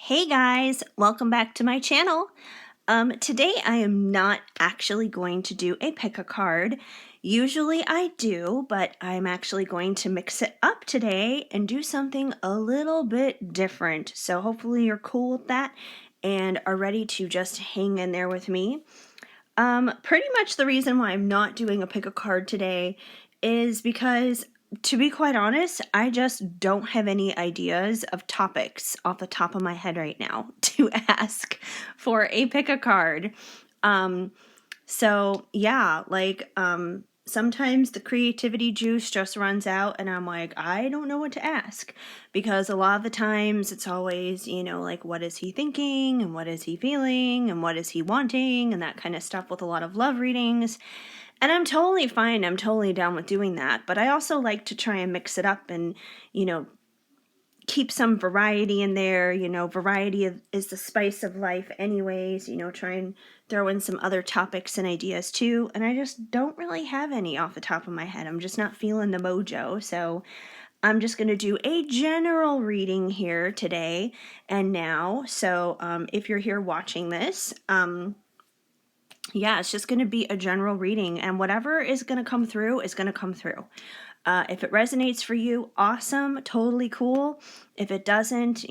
Hey guys, welcome back to my channel. Today I am not actually going to do a pick a card. Usually I do, but I'm actually going to mix it up today and do something a little bit different. So hopefully you're cool with that and are ready to just hang in there with me. Pretty much the reason why I'm not doing a pick a card today is because, to be quite honest, I just don't have any ideas of topics off the top of my head right now to ask for a pick a card. So yeah, sometimes the creativity juice just runs out and I'm like, I don't know what to ask, because a lot of the times it's always, like, what is he thinking and what is he feeling and what is he wanting and that kind of stuff with a lot of love readings. And I'm totally fine. I'm totally down with doing that. But I also like to try and mix it up and, keep some variety in there. Variety is the spice of life anyways. Try and throw in some other topics and ideas too. And I just don't really have any off the top of my head. I'm just not feeling the mojo. So I'm just going to do a general reading here today and now. So if you're here watching this, yeah, it's just going to be a general reading, and whatever is going to come through is going to come through. If it resonates for you, awesome, totally cool. If it doesn't,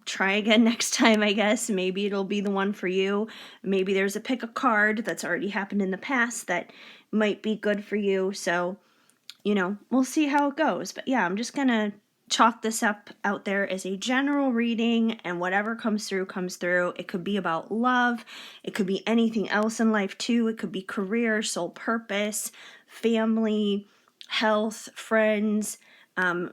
try again next time, I guess. Maybe it'll be the one for you. Maybe there's a pick a card that's already happened in the past that might be good for you. So, we'll see how it goes. But yeah, I'm just going to chalk this up out there as a general reading, and whatever comes through comes through. It could be about love. It could be anything else in life too. It could be career, soul purpose, family, health, friends,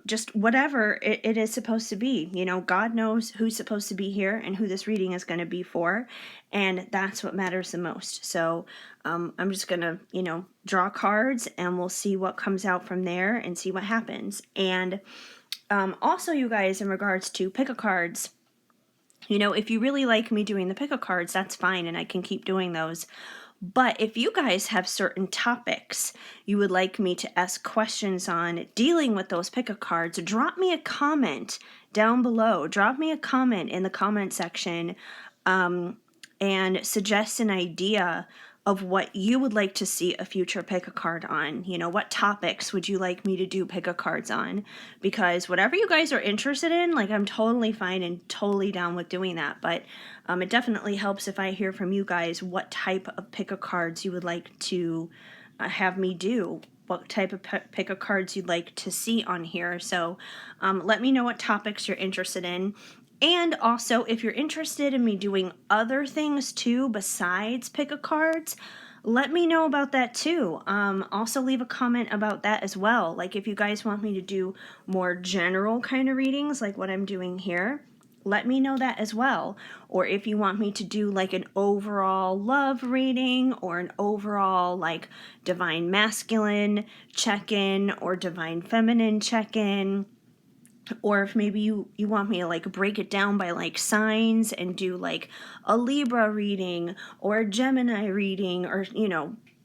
just whatever it is supposed to be. God knows who's supposed to be here and who this reading is going to be for, and that's what matters the most. So I'm just going to, draw cards, and we'll see what comes out from there and see what happens. And also, you guys, in regards to pick a cards, if you really like me doing the pick a cards, that's fine, and I can keep doing those. But if you guys have certain topics you would like me to ask questions on dealing with those pick a cards, drop me a comment down below. Drop me a comment in the comment section and suggest an idea of what you would like to see a future pick a card on. What topics would you like me to do pick a cards on? Because whatever you guys are interested in, I'm totally fine and totally down with doing that. But it definitely helps if I hear from you guys what type of pick a cards you would like to have me do. What type of pick a cards you'd like to see on here. So let me know what topics you're interested in. And also, if you're interested in me doing other things too besides pick a cards, let me know about that too. Also leave a comment about that as well. Like, if you guys want me to do more general kind of readings like what I'm doing here, let me know that as well. Or if you want me to do like an overall love reading or an overall like divine masculine check-in or divine feminine check-in, or if maybe you want me to like break it down by like signs and do like a Libra reading or a Gemini reading, or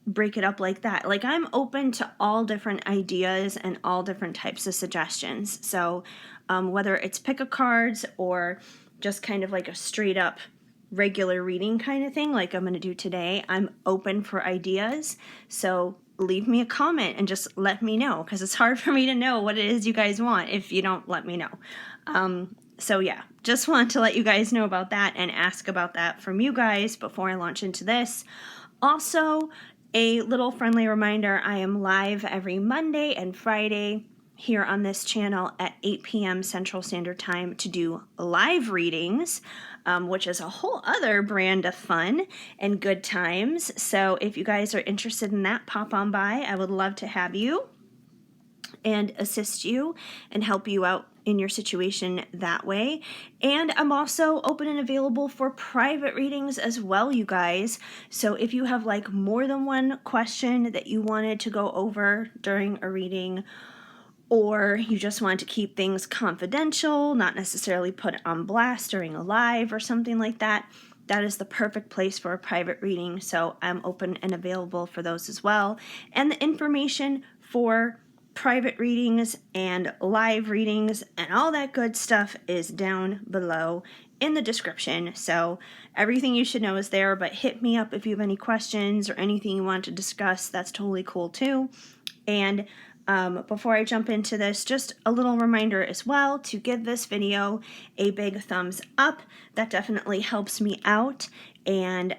break it up like that. Like, I'm open to all different ideas and all different types of suggestions. So whether it's pick a cards or just kind of like a straight up regular reading kind of thing like I'm going to do today, I'm open for ideas. So leave me a comment and just let me know, because it's hard for me to know what it is you guys want if you don't let me know. So yeah, just want to let you guys know about that and ask about that from you guys before I launch into this. Also, a little friendly reminder, I am live every Monday and Friday here on this channel at 8 p.m. Central Standard Time to do live readings, which is a whole other brand of fun and good times. So if you guys are interested in that, pop on by. I would love to have you and assist you and help you out in your situation that way. And I'm also open and available for private readings as well, you guys. So if you have like more than one question that you wanted to go over during a reading, or you just want to keep things confidential, not necessarily put on blast during a live or something like that, that is the perfect place for a private reading. So I'm open and available for those as well. And the information for private readings and live readings and all that good stuff is down below in the description. So everything you should know is there, but hit me up if you have any questions or anything you want to discuss. That's totally cool too. And before I jump into this, just a little reminder as well to give this video a big thumbs up. That definitely helps me out. And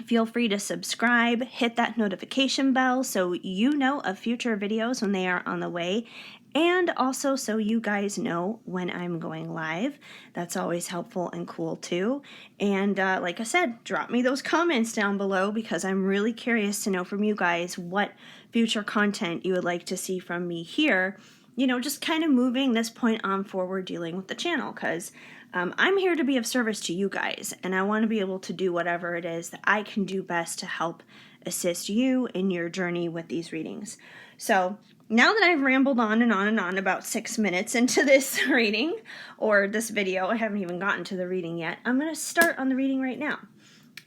feel free to subscribe, hit that notification bell so you know of future videos when they are on the way, and also so you guys know when I'm going live. That's always helpful and cool too. And like I said, drop me those comments down below because I'm really curious to know from you guys what future content you would like to see from me here. You know, just kind of moving this point on forward dealing with the channel, because I'm here to be of service to you guys, and I want to be able to do whatever it is that I can do best to help assist you in your journey with these readings. So now that I've rambled on and on and on about 6 minutes into this reading, or this video, I haven't even gotten to the reading yet, I'm going to start on the reading right now.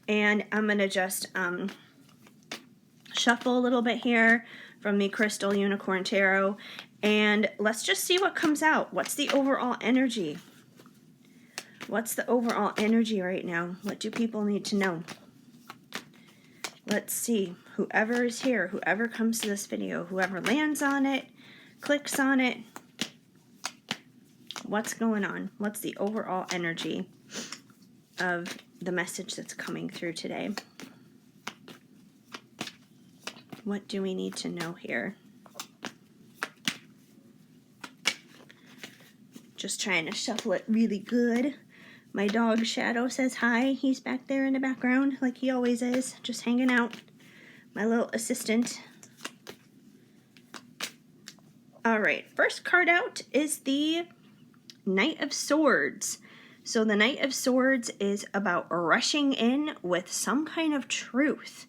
And I'm going to just shuffle a little bit here from the Crystal Unicorn Tarot, and let's just see what comes out. What's the overall energy? What's the overall energy right now? What do people need to know? Let's see. Whoever is here, whoever comes to this video, whoever lands on it, clicks on it, what's going on? What's the overall energy of the message that's coming through today? What do we need to know here? Just trying to shuffle it really good. My dog Shadow says hi. He's back there in the background like he always is, just hanging out. My little assistant. All right, first card out is the Knight of Swords. So the Knight of Swords is about rushing in with some kind of truth.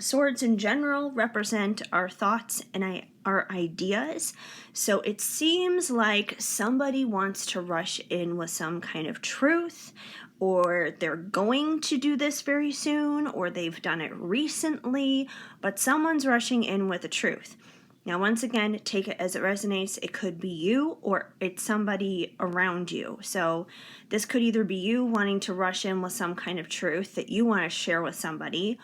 Swords in general represent our thoughts and our ideas. So it seems like somebody wants to rush in with some kind of truth, or they're going to do this very soon, or they've done it recently, but someone's rushing in with the truth. Now, once again, take it as it resonates. It could be you or it's somebody around you. So this could either be you wanting to rush in with some kind of truth that you want to share with somebody,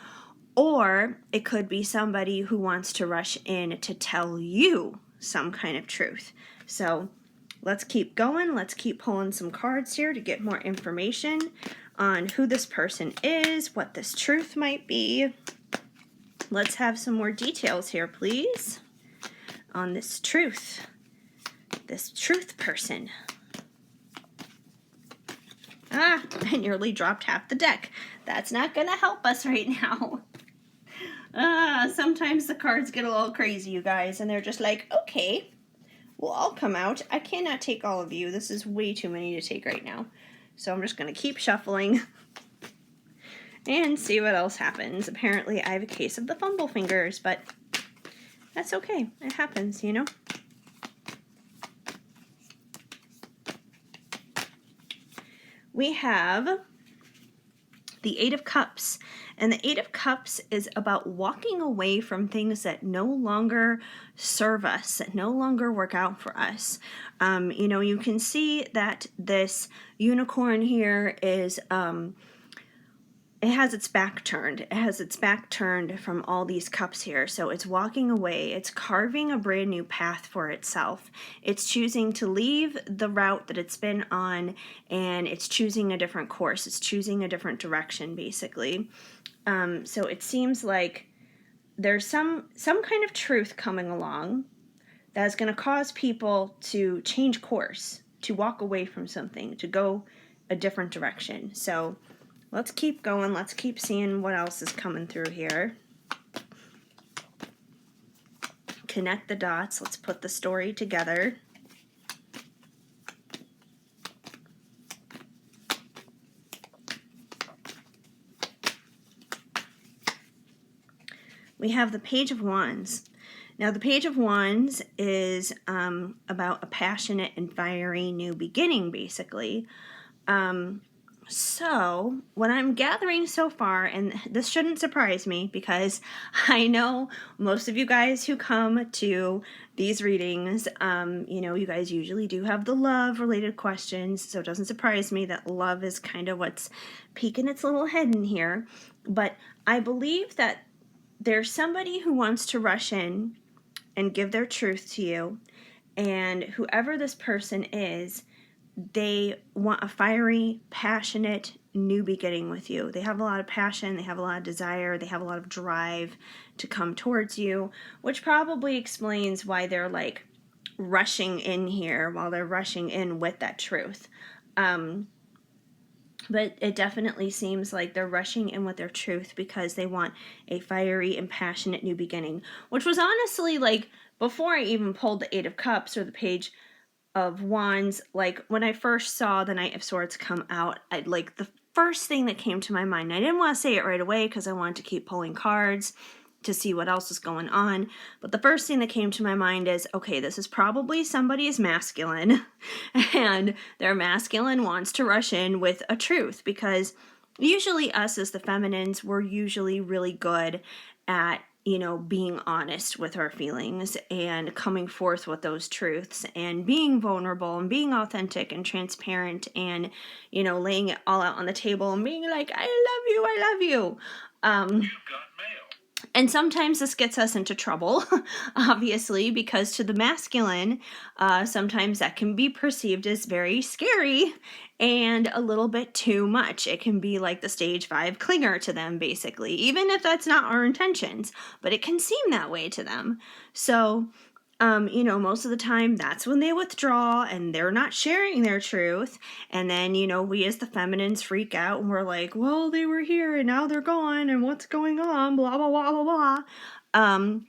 or it could be somebody who wants to rush in to tell you some kind of truth. So let's keep going. Let's keep pulling some cards here to get more information on who this person is, what this truth might be. Let's have some more details here, please, on this truth person. Ah, I nearly dropped half the deck. That's not going to help us right now. Sometimes the cards get a little crazy, you guys, and they're just like, okay, well, I'll come out. I cannot take all of you. This is way too many to take right now. So I'm just going to keep shuffling and see what else happens. Apparently, I have a case of the fumble fingers, but that's okay. It happens, you know? We have the Eight of Cups, and the Eight of Cups is about walking away from things that no longer serve us, that no longer work out for us. You know, you can see that this unicorn here is, it has its back turned. It has its back turned from all these cups here. So it's walking away. It's carving a brand new path for itself. It's choosing to leave the route that it's been on, and it's choosing a different course. It's choosing a different direction, basically. So it seems like there's some kind of truth coming along that's going to cause people to change course, to walk away from something, to go a different direction. So let's keep going. Let's keep seeing what else is coming through here. Connect the dots. Let's put the story together. We have the Page of Wands. Now, the Page of Wands is about a passionate and fiery new beginning, basically. So, what I'm gathering so far, and this shouldn't surprise me because I know most of you guys who come to these readings, you guys usually do have the love related questions. So, it doesn't surprise me that love is kind of what's peeking its little head in here. But I believe that there's somebody who wants to rush in and give their truth to you. And whoever this person is, they want a fiery, passionate new beginning with you. They have a lot of passion, they have a lot of desire, they have a lot of drive to come towards you, which probably explains why they're like rushing in here, while they're rushing in with that truth. But it definitely seems like they're rushing in with their truth because they want a fiery and passionate new beginning, which was honestly like before I even pulled the Eight of Cups or the Page of Wands. Like when I first saw the Knight of Swords come out, like the first thing that came to my mind, I didn't want to say it right away because I wanted to keep pulling cards to see what else was going on, but the first thing that came to my mind is, okay, this is probably somebody's masculine and their masculine wants to rush in with a truth, because usually us as the feminines, we're usually really good at being honest with our feelings and coming forth with those truths and being vulnerable and being authentic and transparent and, laying it all out on the table and being like, I love you. You've got mail. And sometimes this gets us into trouble, obviously, because to the masculine, sometimes that can be perceived as very scary and a little bit too much. It can be like the stage 5 clinger to them, basically, even if that's not our intentions, but it can seem that way to them. So, most of the time that's when they withdraw and they're not sharing their truth. And then, we as the feminines freak out and we're like, well, they were here and now they're gone and what's going on, blah, blah, blah, blah, blah.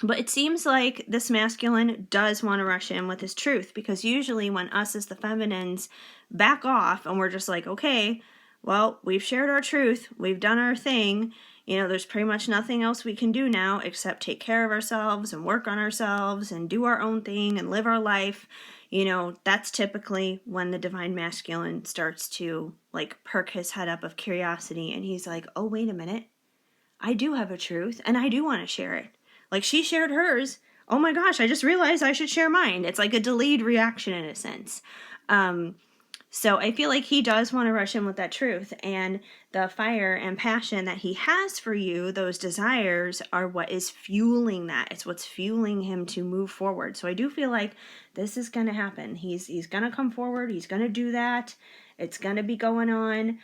But it seems like this masculine does want to rush in with his truth, because usually when us as the feminines back off and we're just like, okay, well, we've shared our truth, we've done our thing, there's pretty much nothing else we can do now except take care of ourselves and work on ourselves and do our own thing and live our life. That's typically when the divine masculine starts to like perk his head up of curiosity, and he's like, oh, wait a minute, I do have a truth and I do want to share it. Like she shared hers. Oh my gosh, I just realized I should share mine. It's like a delayed reaction in a sense. So I feel like he does want to rush in with that truth, and the fire and passion that he has for you, those desires, are what is fueling that. It's what's fueling him to move forward. So I do feel like this is going to happen. He's going to come forward. He's going to do that. It's going to be going on.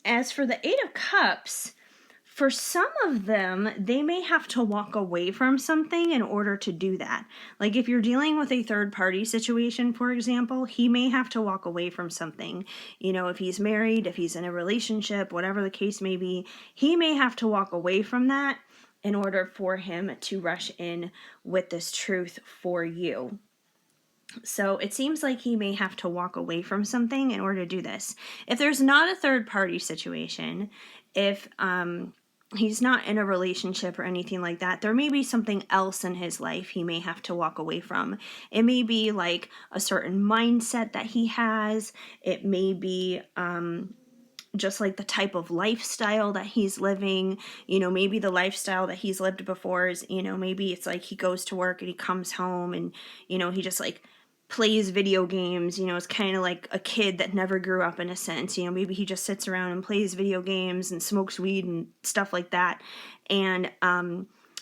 As for the Eight of Cups, for some of them, they may have to walk away from something in order to do that. Like if you're dealing with a third party situation, for example, he may have to walk away from something. If he's married, if he's in a relationship, whatever the case may be, he may have to walk away from that in order for him to rush in with this truth for you. So it seems like he may have to walk away from something in order to do this. If there's not a third party situation, if he's not in a relationship or anything like that, there may be something else in his life he may have to walk away from. It may be like a certain mindset that he has. It may be just like the type of lifestyle that he's living. Maybe the lifestyle that he's lived before is, maybe it's like he goes to work and he comes home and, he just like plays video games. It's kind of like a kid that never grew up in a sense. Maybe he just sits around and plays video games and smokes weed and stuff like that. And,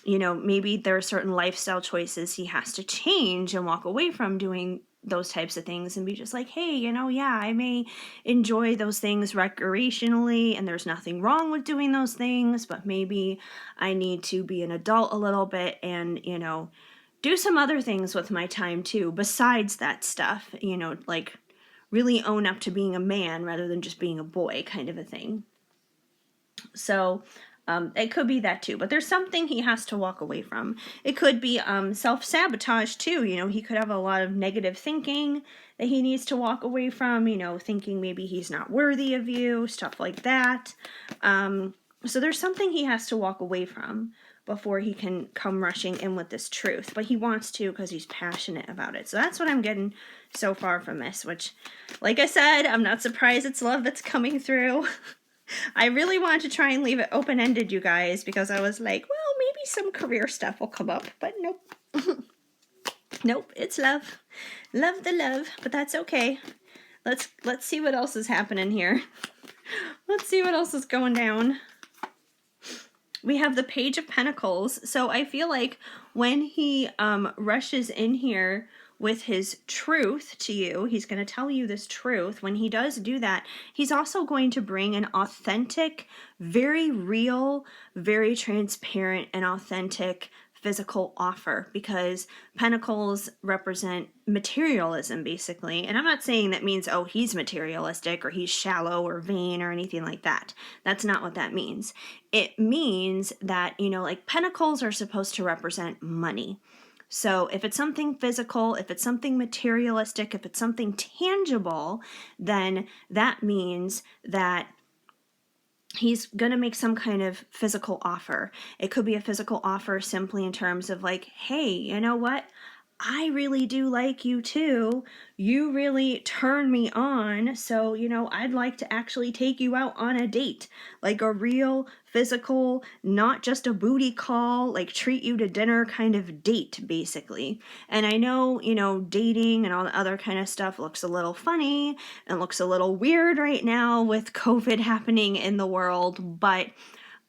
maybe there are certain lifestyle choices he has to change and walk away from doing those types of things and be just like, hey, yeah, I may enjoy those things recreationally and there's nothing wrong with doing those things, but maybe I need to be an adult a little bit and, do some other things with my time too, besides that stuff, like really own up to being a man rather than just being a boy kind of a thing. So it could be that too, but there's something he has to walk away from. It could be self-sabotage too. He could have a lot of negative thinking that he needs to walk away from, thinking maybe he's not worthy of you, stuff like that. So there's something he has to walk away from before he can come rushing in with this truth. But he wants to because he's passionate about it. So that's what I'm getting so far from this, which, like I said, I'm not surprised it's love that's coming through. I really wanted to try and leave it open-ended, you guys, because I was like, well, maybe some career stuff will come up, but nope. Nope, it's love. Love the love, but that's okay. Let's see what else is happening here. Let's see what else is going down. We have the Page of Pentacles. So I feel like when he rushes in here with his truth to you, he's going to tell you this truth. When he does do that, he's also going to bring an authentic, very real, very transparent and authentic physical offer, because pentacles represent materialism, basically. And I'm not saying that means, oh, he's materialistic or he's shallow or vain or anything like that. That's not what that means. It means that, you know, like pentacles are supposed to represent money. So if it's something physical, if it's something materialistic, if it's something tangible, then that means that he's going to make some kind of physical offer. It could be a physical offer simply in terms of like, hey, you know what? I really do like you too. You really turn me on. So, you know, I'd like to actually take you out on a date, like a real physical, not just a booty call, like treat you to dinner kind of date, basically. And I know, you know, dating and all the other kind of stuff looks a little funny and looks a little weird right now with COVID happening in the world, but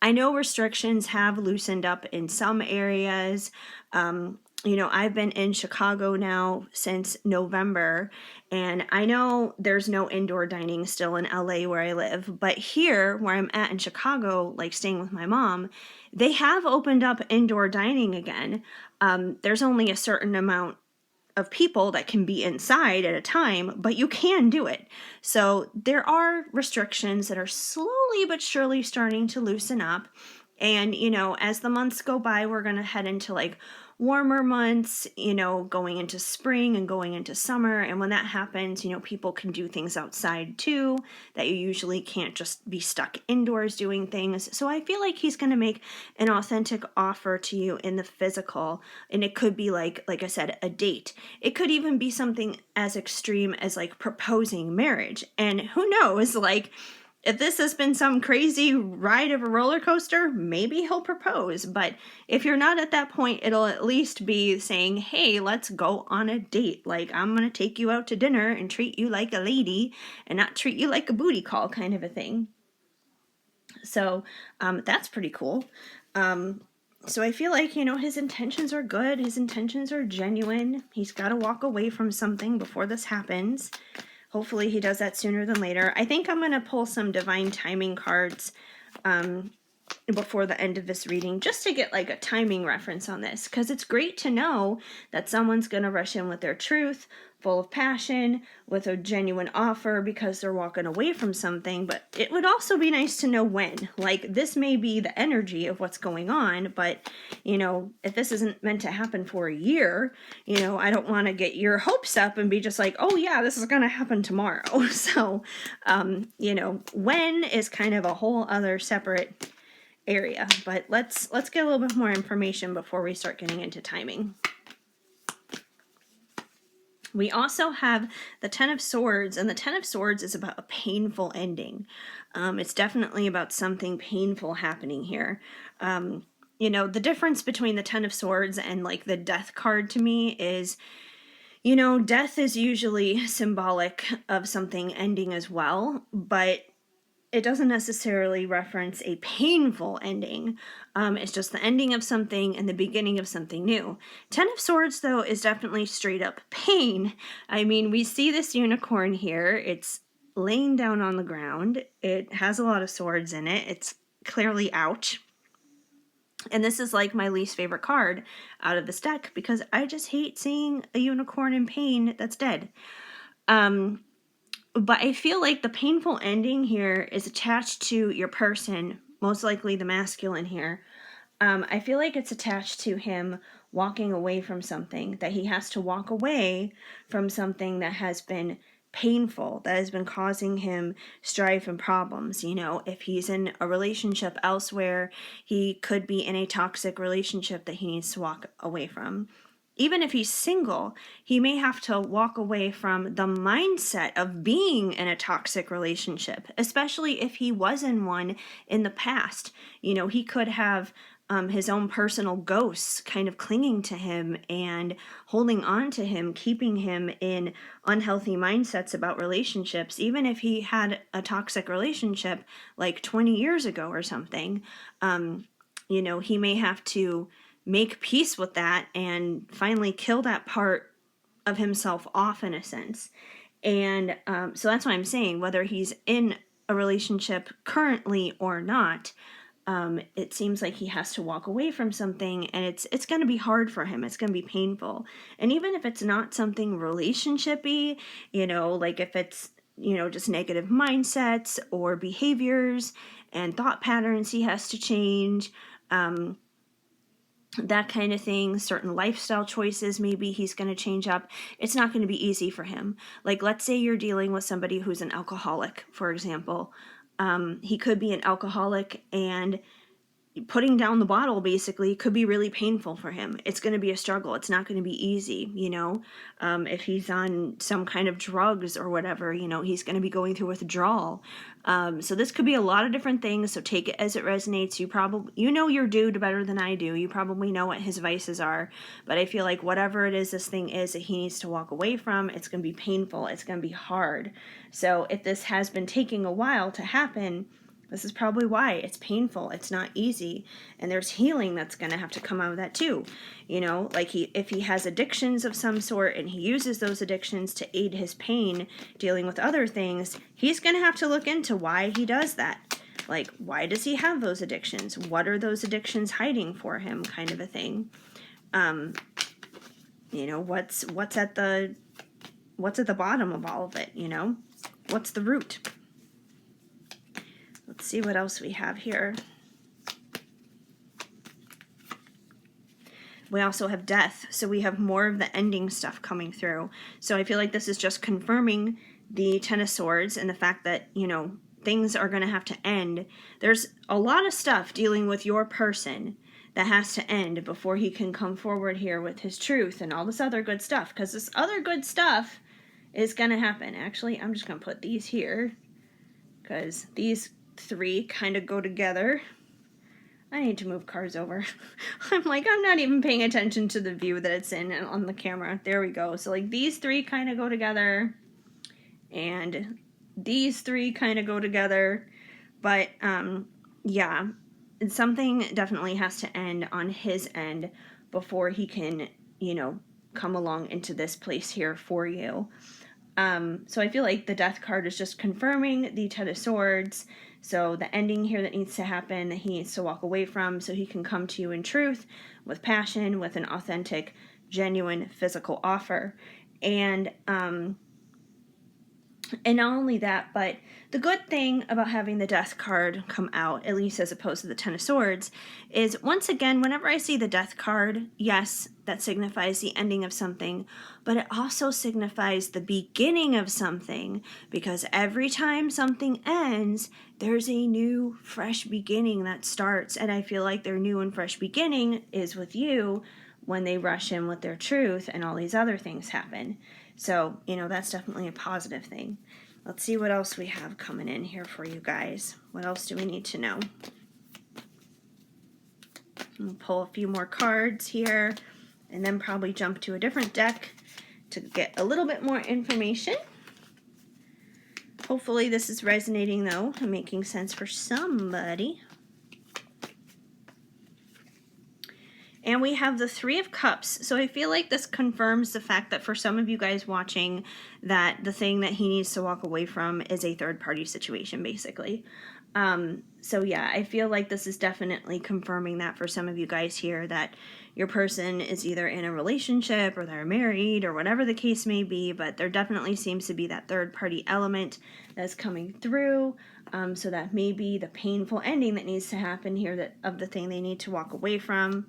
I know restrictions have loosened up in some areas. You know, I've been in Chicago now since November, and I know there's no indoor dining still in LA where I live, but here where I'm at in Chicago, like staying with my mom, they have opened up indoor dining again. There's only a certain amount of people that can be inside at a time, but you can do it. So there are restrictions that are slowly but surely starting to loosen up. And, you know, as the months go by, we're going to head into like warmer months, you know, going into spring and going into summer. And when that happens, you know, people can do things outside too that you usually can't just be stuck indoors doing things. So I feel like he's going to make an authentic offer to you in the physical. And it could be like I said, a date. It could even be something as extreme as like proposing marriage. And who knows, like, if this has been some crazy ride of a roller coaster, maybe he'll propose. But if you're not at that point, it'll at least be saying, hey, let's go on a date. Like, I'm going to take you out to dinner and treat you like a lady and not treat you like a booty call kind of a thing. So that's pretty cool. So I feel like, you know, his intentions are good. His intentions are genuine. He's got to walk away from something before this happens. Hopefully he does that sooner than later. I think I'm going to pull some divine timing cards before the end of this reading, just to get like a timing reference on this, because it's great to know that someone's going to rush in with their truth, full of passion, with a genuine offer because they're walking away from something. But it would also be nice to know when. Like, this may be the energy of what's going on, but, you know, if this isn't meant to happen for a year, you know, I don't want to get your hopes up and be just like, oh yeah, this is going to happen tomorrow. So, you know, when is kind of a whole other separate area. But let's get a little bit more information before we start getting into timing. We also have the Ten of Swords, and the Ten of Swords is about a painful ending. It's definitely about something painful happening here. You know, the difference between the Ten of Swords and like the Death card to me is, you know, death is usually symbolic of something ending as well, but it doesn't necessarily reference a painful ending. It's just the ending of something and the beginning of something new. Ten of Swords, though, is definitely straight up pain. I mean, we see this unicorn here. It's laying down on the ground. It has a lot of swords in it. It's clearly ouch. And this is like my least favorite card out of this deck because I just hate seeing a unicorn in pain that's dead. But I feel like the painful ending here is attached to your person, most likely the masculine here. I feel like it's attached to him walking away from something, that he has to walk away from something that has been painful, that has been causing him strife and problems. You know, if he's in a relationship elsewhere, he could be in a toxic relationship that he needs to walk away from. Even if he's single, he may have to walk away from the mindset of being in a toxic relationship, especially if he was in one in the past. You know, he could have his own personal ghosts kind of clinging to him and holding on to him, keeping him in unhealthy mindsets about relationships. Even if he had a toxic relationship like 20 years ago or something, you know, he may have to make peace with that and finally kill that part of himself off, in a sense. And so that's what I'm saying, whether he's in a relationship currently or not, it seems like he has to walk away from something, and it's going to be hard for him. It's going to be painful. And even if it's not something relationship-y, you know, like if it's, you know, just negative mindsets or behaviors and thought patterns he has to change, that kind of thing, certain lifestyle choices maybe he's going to change up. It's not going to be easy for him. Like, let's say you're dealing with somebody who's an alcoholic, for example. He could be an alcoholic, and putting down the bottle basically could be really painful for him. It's going to be a struggle. It's not going to be easy, you know. If he's on some kind of drugs or whatever, you know, he's going to be going through withdrawal. So this could be a lot of different things. So take it as it resonates. You know your dude better than I do. You probably know what his vices are. But I feel like whatever it is this thing is that he needs to walk away from, it's going to be painful. It's going to be hard. So if this has been taking a while to happen, this is probably why. It's painful. It's not easy. And there's healing that's going to have to come out of that too. You know, like if he has addictions of some sort and he uses those addictions to aid his pain dealing with other things, he's going to have to look into why he does that. Like, why does he have those addictions? What are those addictions hiding for him, kind of a thing. You know, what's at the bottom of all of it, you know? What's the root? Let's see what else we have here. We also have death, so we have more of the ending stuff coming through. So I feel like this is just confirming the Ten of Swords and the fact that, you know, things are going to have to end. There's a lot of stuff dealing with your person that has to end before he can come forward here with his truth and all this other good stuff, because this other good stuff is going to happen. Actually, I'm just going to put these here because these three kind of go together. I need to move cards over. I'm not even paying attention to the view that it's in on the camera. There we go. So like these three kind of go together, and these three kind of go together. But yeah, something definitely has to end on his end before he can, you know, come along into this place here for you. So I feel like the Death card is just confirming the Ten of Swords. So the ending here that needs to happen, that he needs to walk away from so he can come to you in truth, with passion, with an authentic, genuine physical offer. And not only that, but the good thing about having the Death card come out, at least as opposed to the Ten of Swords, is once again, whenever I see the Death card, yes, that signifies the ending of something, but it also signifies the beginning of something, because every time something ends, there's a new, fresh beginning that starts, and I feel like their new and fresh beginning is with you when they rush in with their truth and all these other things happen. So, you know, that's definitely a positive thing. Let's see what else we have coming in here for you guys. What else do we need to know? We'll pull a few more cards here, and then probably jump to a different deck to get a little bit more information. Hopefully this is resonating, though, and making sense for somebody. And we have the Three of Cups. So I feel like this confirms the fact that for some of you guys watching, that the thing that he needs to walk away from is a third-party situation, basically. So yeah, I feel like this is definitely confirming that for some of you guys here, that your person is either in a relationship or they're married or whatever the case may be, but there definitely seems to be that third-party element that's coming through. So that may be the painful ending that needs to happen here of the thing they need to walk away from.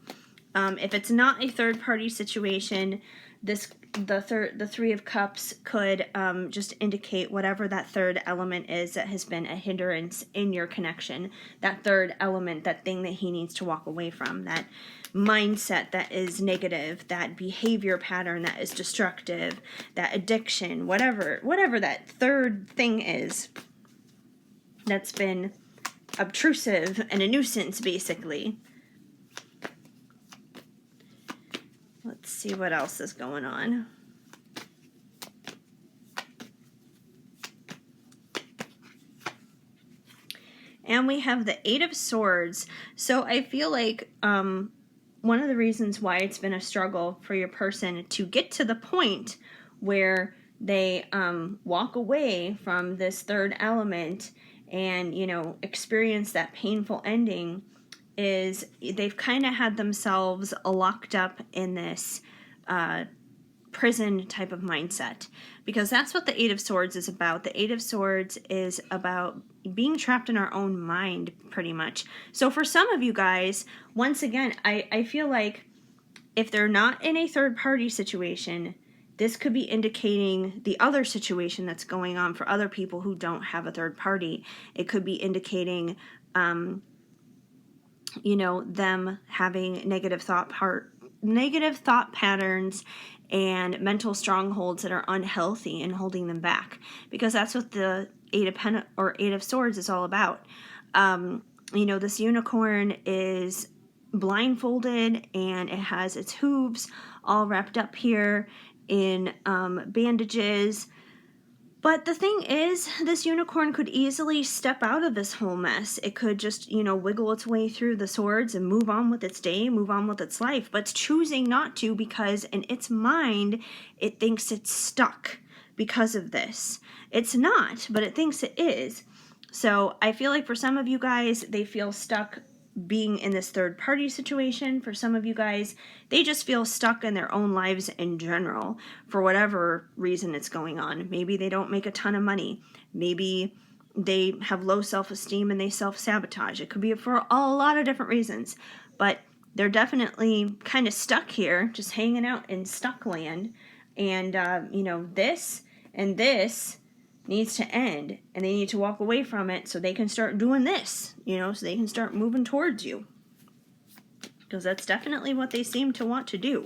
If it's not a third-party situation, this the Three of Cups could just indicate whatever that third element is that has been a hindrance in your connection. That third element, that thing that he needs to walk away from, that mindset that is negative, that behavior pattern that is destructive, that addiction, whatever that third thing is that's been obtrusive and a nuisance, basically. Let's see what else is going on. And we have the Eight of Swords. So I feel like one of the reasons why it's been a struggle for your person to get to the point where they walk away from this third element and, you know, experience that painful ending is they've kind of had themselves locked up in this prison type of mindset, because that's what the Eight of Swords is about. The Eight of Swords is about being trapped in our own mind, pretty much. So for some of you guys, once again, I feel like if they're not in a third party situation, this could be indicating the other situation that's going on for other people who don't have a third party. It could be indicating you know, them having negative thought patterns and mental strongholds that are unhealthy and holding them back, because that's what the Eight of Swords is all about. You know, this unicorn is blindfolded and it has its hooves all wrapped up here in bandages. But the thing is, this unicorn could easily step out of this whole mess. It could just, you know, wiggle its way through the swords and move on with its day, move on with its life. But it's choosing not to, because in its mind, it thinks it's stuck because of this. It's not, but it thinks it is. So I feel like for some of you guys, they feel stuck being in this third party situation. For some of you guys, they just feel stuck in their own lives in general for whatever reason it's going on. Maybe they don't make a ton of money. Maybe they have low self-esteem and they self-sabotage. It could be for a lot of different reasons, but they're definitely kind of stuck here, just hanging out in stuck land. And, you know, this and this needs to end, and they need to walk away from it so they can start doing this, you know, so they can start moving towards you, because that's definitely what they seem to want to do.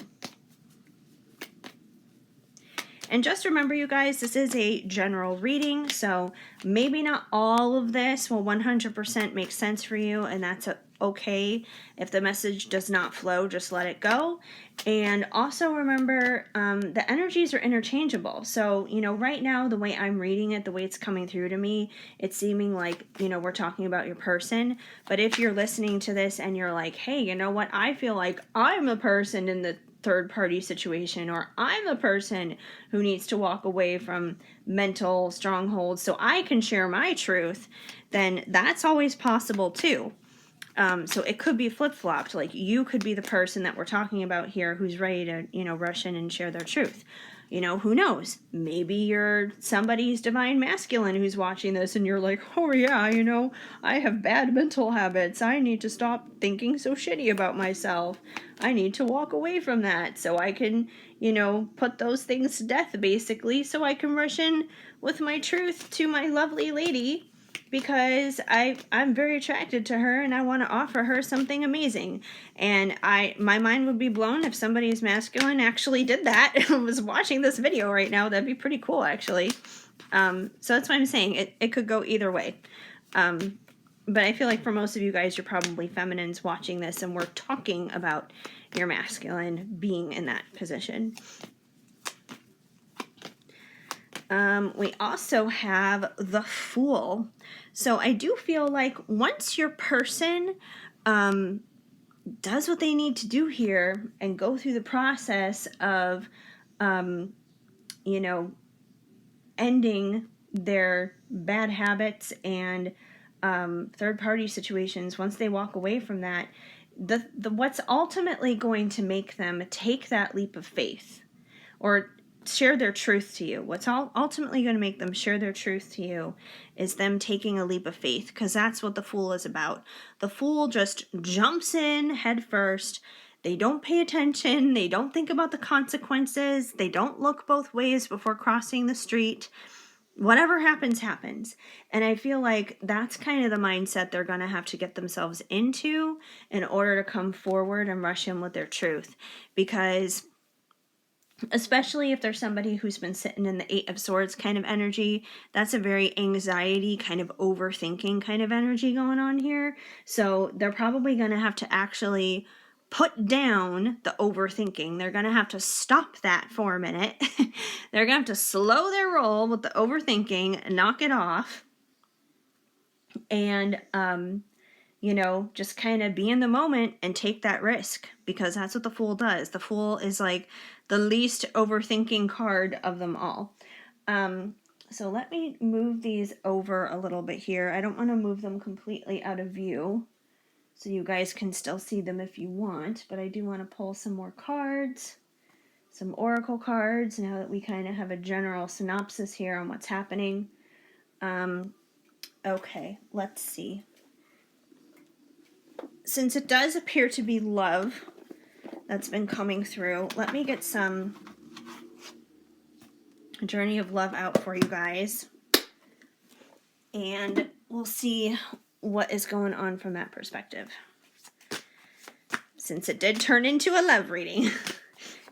And just remember, you guys, this is a general reading, so maybe not all of this will 100% make sense for you, and that's okay. If the message does not flow, just let it go. And also remember, the energies are interchangeable. So, you know, right now, the way I'm reading it, the way it's coming through to me, it's seeming like, you know, we're talking about your person. But if you're listening to this and you're like, hey, you know what, I feel like I'm the person in the third party situation, or I'm the person who needs to walk away from mental strongholds so I can share my truth, then that's always possible too. So it could be flip-flopped. Like, you could be the person that we're talking about here who's ready to, you know, rush in and share their truth. You know, who knows? Maybe you're somebody's divine masculine who's watching this and you're like, oh yeah, you know, I have bad mental habits. I need to stop thinking so shitty about myself. I need to walk away from that so I can, you know, put those things to death, basically, so I can rush in with my truth to my lovely lady, because I'm very attracted to her and I want to offer her something amazing. And my mind would be blown if somebody's masculine actually did that and was watching this video right now. That'd be pretty cool, actually. So that's why I'm saying it could go either way. But I feel like for most of you guys, you're probably feminines watching this, and we're talking about your masculine being in that position. We also have the Fool. So I do feel like once your person does what they need to do here and go through the process of, you know, ending their bad habits and third-party situations, once they walk away from that, the what's ultimately going to make them take that leap of faith or share their truth to you, what's ultimately going to make them share their truth to you is them taking a leap of faith, because that's what the Fool is about. The Fool just jumps in head first. They don't pay attention. They don't think about the consequences. They don't look both ways before crossing the street. Whatever happens, happens. And I feel like that's kind of the mindset they're going to have to get themselves into in order to come forward and rush in with their truth. Because especially if there's somebody who's been sitting in the Eight of Swords kind of energy, that's a very anxiety, kind of overthinking kind of energy going on here. So they're probably going to have to actually put down the overthinking. They're going to have to stop that for a minute. They're going to have to slow their roll with the overthinking, knock it off, and just kind of be in the moment and take that risk, because that's what the Fool does. The Fool is like the least overthinking card of them all. So let me move these over a little bit here. I don't want to move them completely out of view, so you guys can still see them if you want, but I do want to pull some more cards, some oracle cards, now that we kind of have a general synopsis here on what's happening. Okay, let's see. Since it does appear to be love that's been coming through, let me get some Journey of Love out for you guys, and we'll see what is going on from that perspective. Since it did turn into a love reading.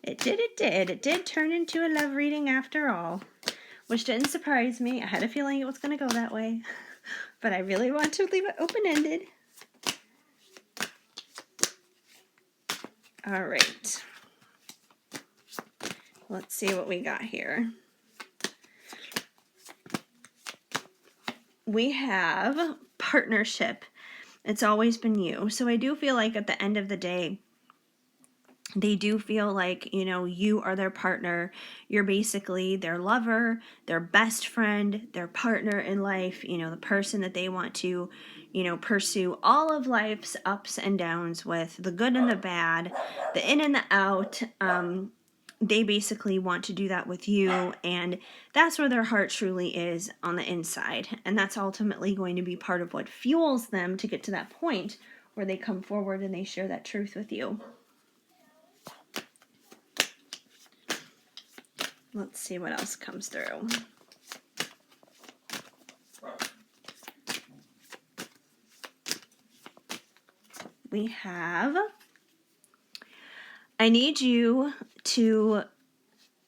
It did turn into a love reading after all, which didn't surprise me. I had a feeling it was going to go that way, but I really want to leave it open-ended. All right. Let's see what we got here. We have partnership. It's always been you. So I do feel like at the end of the day, they do feel like, you are their partner. You're basically their lover, their best friend, their partner in life, the person that they want to, pursue all of life's ups and downs with, the good and the bad, the in and the out. They basically want to do that with you, and that's where their heart truly is, on the inside. And that's ultimately going to be part of what fuels them to get to that point where they come forward and they share that truth with you. Let's see what else comes through. We have, I need you to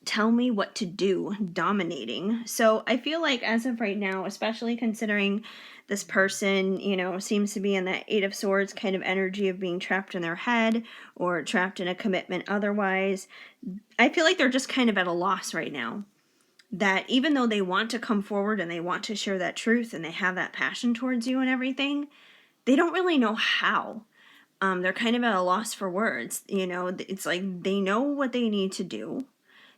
tell me what to do, dominating. So I feel like as of right now, especially considering this person, seems to be in that Eight of Swords kind of energy of being trapped in their head or trapped in a commitment otherwise, I feel like they're just kind of at a loss right now. That even though they want to come forward and they want to share that truth and they have that passion towards you and everything, they don't really know how. They're kind of at a loss for words. It's like they know what they need to do.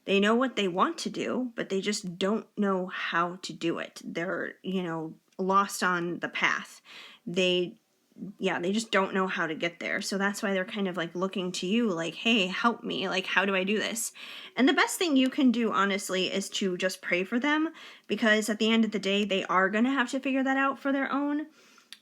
They know what they want to do, but they just don't know how to do it. They're, lost on the path. They just don't know how to get there. So that's why they're kind of like looking to you like, hey, help me. Like, how do I do this? And the best thing you can do, honestly, is to just pray for them, because at the end of the day, they are going to have to figure that out for their own.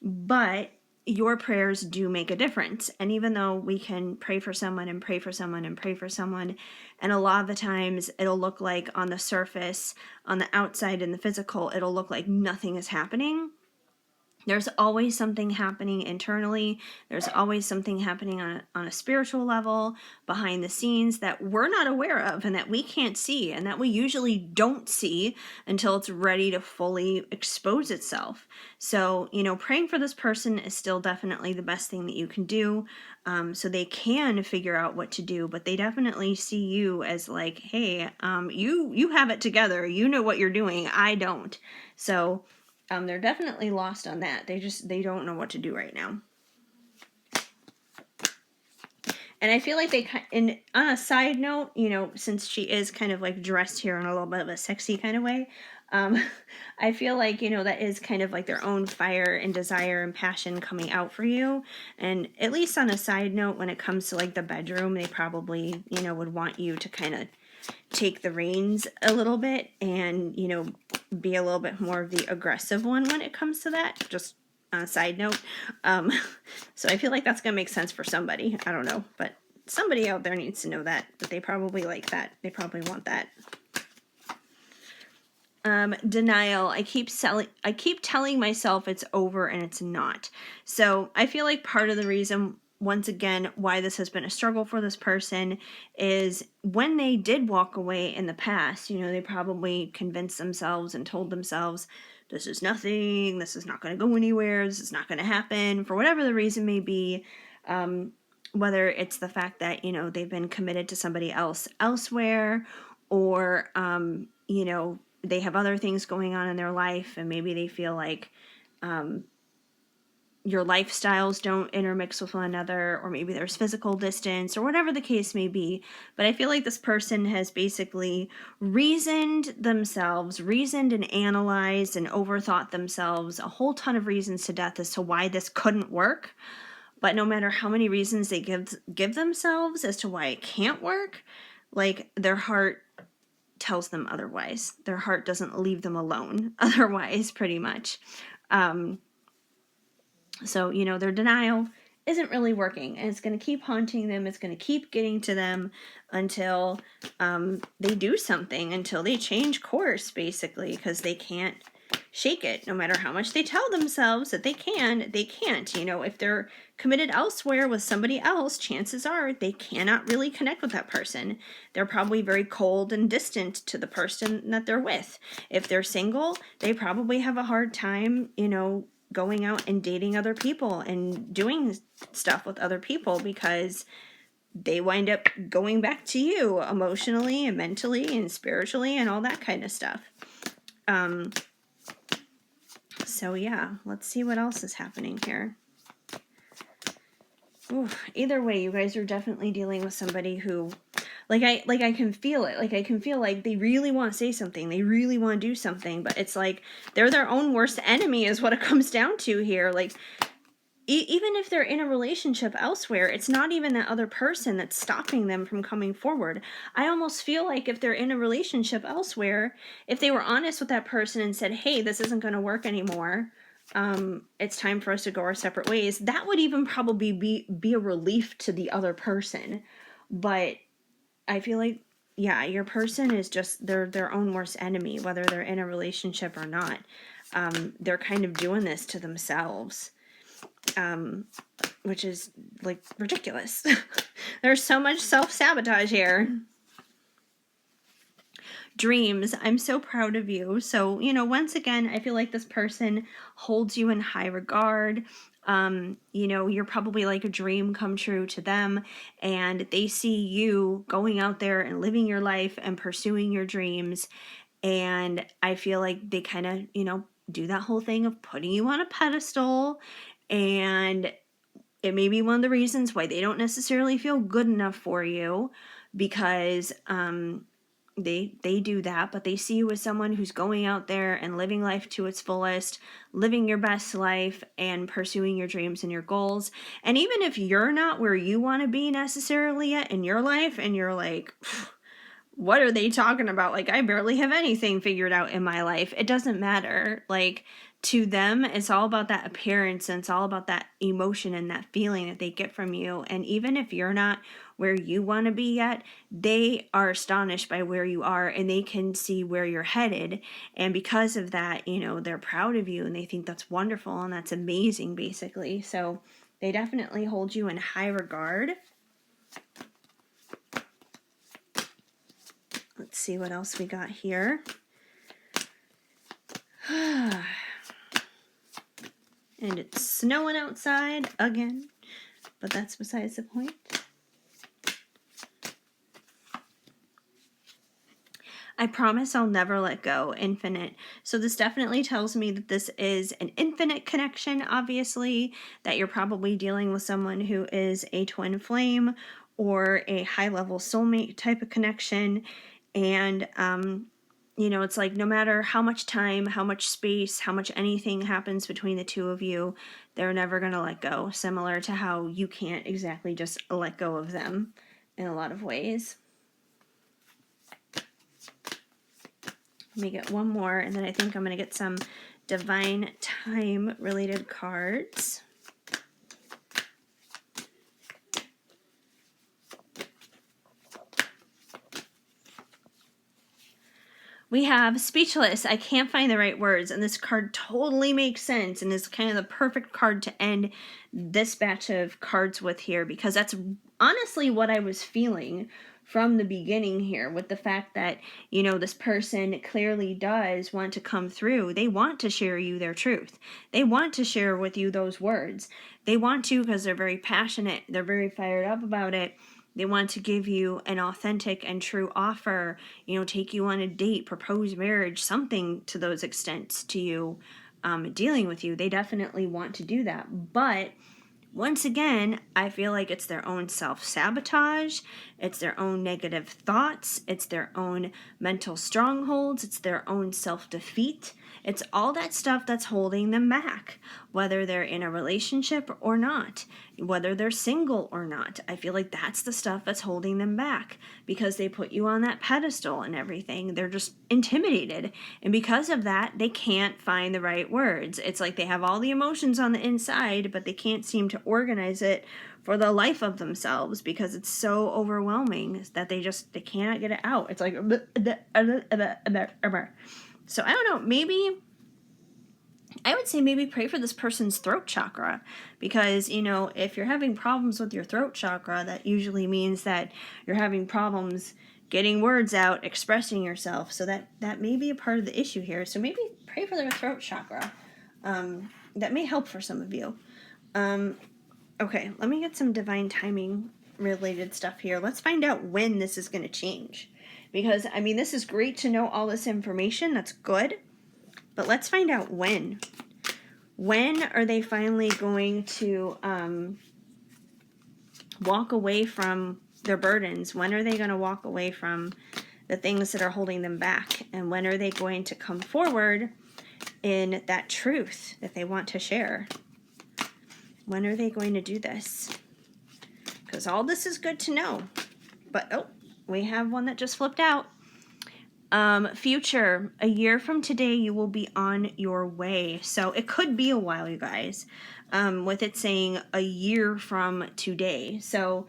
But your prayers do make a difference. And even though we can pray for someone and pray for someone and pray for someone, and a lot of the times it'll look like on the surface, on the outside, in the physical, it'll look like nothing is happening. There's always something happening internally. There's always something happening on a spiritual level, behind the scenes, that we're not aware of and that we can't see, and that we usually don't see until it's ready to fully expose itself. So, praying for this person is still definitely the best thing that you can do, so they can figure out what to do. But they definitely see you as like, hey, you have it together. You know what you're doing. I don't. So they're definitely lost on that. They don't know what to do right now. And I feel like on a side note, since she is kind of like dressed here in a little bit of a sexy kind of way, I feel like, that is kind of like their own fire and desire and passion coming out for you. And at least on a side note, when it comes to like the bedroom, they probably, would want you to kind of take the reins a little bit and, be a little bit more of the aggressive one when it comes to that, just on a side note. So I feel like that's going to make sense for somebody. I don't know, but somebody out there needs to know that they probably like that. They probably want that. Denial. I keep telling myself it's over and it's not. So I feel like part of the reason, once again, why this has been a struggle for this person is when they did walk away in the past, you know, they probably convinced themselves and told themselves, this is nothing, this is not going to go anywhere, this is not going to happen, for whatever the reason may be. Whether it's the fact that, you know, they've been committed to somebody else elsewhere, or, you know, they have other things going on in their life, and maybe they feel like your lifestyles don't intermix with one another, or maybe there's physical distance, or whatever the case may be. But I feel like this person has basically reasoned and analyzed and overthought themselves a whole ton of reasons to death as to why this couldn't work. But no matter how many reasons they give themselves as to why it can't work, like, their heart tells them otherwise. Their heart doesn't leave them alone otherwise, pretty much. So, you know, their denial isn't really working, and it's going to keep haunting them. It's going to keep getting to them until they do something, until they change course, basically, because they can't shake it. No matter how much they tell themselves that they can't. You know, if they're committed elsewhere with somebody else, chances are they cannot really connect with that person. They're probably very cold and distant to the person that they're with. If they're single, they probably have a hard time, you know, going out and dating other people and doing stuff with other people, because they wind up going back to you emotionally and mentally and spiritually and all that kind of stuff. So yeah, let's see what else is happening here. Ooh, either way, you guys are definitely dealing with somebody who, I can feel it. Like, I can feel like they really want to say something. They really want to do something, but it's like they're their own worst enemy is what it comes down to here. Like, even if they're in a relationship elsewhere, it's not even that other person that's stopping them from coming forward. I almost feel like if they're in a relationship elsewhere, if they were honest with that person and said, hey, this isn't going to work anymore, it's time for us to go our separate ways, that would even probably be a relief to the other person. But I feel like, yeah, your person is just, they're their own worst enemy, whether they're in a relationship or not. They're kind of doing this to themselves, which is, like, ridiculous. There's so much self-sabotage here. Dreams. I'm so proud of you. So, you know, once again, I feel like this person holds you in high regard. You know, you're probably like a dream come true to them, and they see you going out there and living your life and pursuing your dreams. And I feel like they kind of, you know, do that whole thing of putting you on a pedestal, and it may be one of the reasons why they don't necessarily feel good enough for you, because they do that, but they see you as someone who's going out there and living life to its fullest, living your best life and pursuing your dreams and your goals. And even if you're not where you want to be necessarily yet in your life, and you're like, what are they talking about? Like, I barely have anything figured out in my life. It doesn't matter. Like, to them, it's all about that appearance, and it's all about that emotion and that feeling that they get from you. And even if you're not where you want to be yet, they are astonished by where you are, and they can see where you're headed. And because of that, you know, they're proud of you, and they think that's wonderful and that's amazing, basically. So they definitely hold you in high regard. Let's see what else we got here. And it's snowing outside again, but that's besides the point. I promise I'll never let go. Infinite. So this definitely tells me that this is an infinite connection, obviously, that you're probably dealing with someone who is a twin flame or a high-level soulmate type of connection. And, you know, it's like no matter how much time, how much space, how much anything happens between the two of you, they're never going to let go, similar to how you can't exactly just let go of them in a lot of ways. Let me get one more, and then I think I'm going to get some divine time related cards. We have speechless. I can't find the right words, and this card totally makes sense and is kind of the perfect card to end this batch of cards with here, because that's honestly what I was feeling from the beginning here, with the fact that, you know, this person clearly does want to come through. They want to share you their truth. They want to share with you those words. They want to because they're very passionate. They're very fired up about it. They want to give you an authentic and true offer, you know, take you on a date, propose marriage, something to those extents to you, dealing with you. They definitely want to do that. But once again, I feel like it's their own self-sabotage, it's their own negative thoughts, it's their own mental strongholds, it's their own self-defeat. It's all that stuff that's holding them back, whether they're in a relationship or not, whether they're single or not. I feel like that's the stuff that's holding them back, because they put you on that pedestal and everything. They're just intimidated. And because of that, they can't find the right words. It's like they have all the emotions on the inside, but they can't seem to organize it for the life of themselves, because it's so overwhelming that they cannot get it out. It's like, so I don't know, maybe I would say maybe pray for this person's throat chakra, because, you know, if you're having problems with your throat chakra, that usually means that you're having problems getting words out, expressing yourself. So that may be a part of the issue here. So maybe pray for their throat chakra. That may help for some of you. Okay, let me get some divine timing related stuff here. Let's find out when this is going to change. Because, I mean, this is great to know all this information. That's good. But let's find out when. When are they finally going to walk away from their burdens? When are they going to walk away from the things that are holding them back? And when are they going to come forward in that truth that they want to share? When are they going to do this? Because all this is good to know. But, oh, we have one that just flipped out. Future, a year from today, you will be on your way. So it could be a while, you guys, with it saying a year from today. So,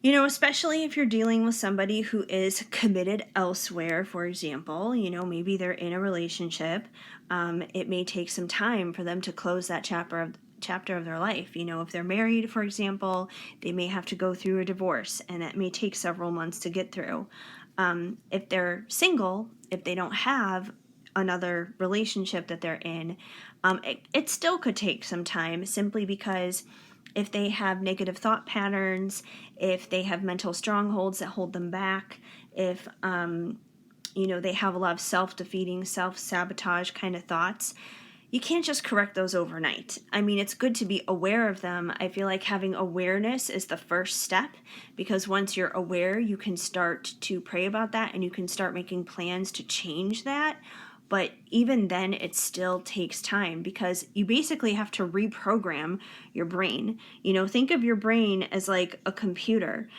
you know, especially if you're dealing with somebody who is committed elsewhere, for example, you know, maybe they're in a relationship. It may take some time for them to close that chapter of their life. You know, if they're married, for example, they may have to go through a divorce, and that may take several months to get through. If they're single, if they don't have another relationship that they're in, it still could take some time, simply because if they have negative thought patterns, if they have mental strongholds that hold them back, if you know, they have a lot of self-defeating, self-sabotage kind of thoughts, you can't just correct those overnight. I mean, it's good to be aware of them. I feel like having awareness is the first step, because once you're aware, you can start to pray about that and you can start making plans to change that. But even then, it still takes time, because you basically have to reprogram your brain. You know, think of your brain as like a computer,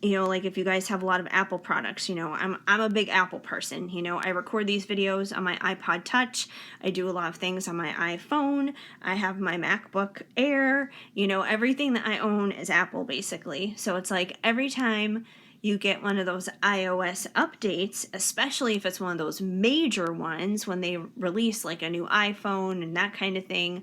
like if you guys have a lot of Apple products, you know, I'm a big Apple person. You know, I record these videos on my iPod Touch. I do a lot of things on my iPhone. I have my MacBook Air. You know, everything that I own is Apple, basically. So it's like every time you get one of those iOS updates, especially if it's one of those major ones, when they release like a new iPhone and that kind of thing,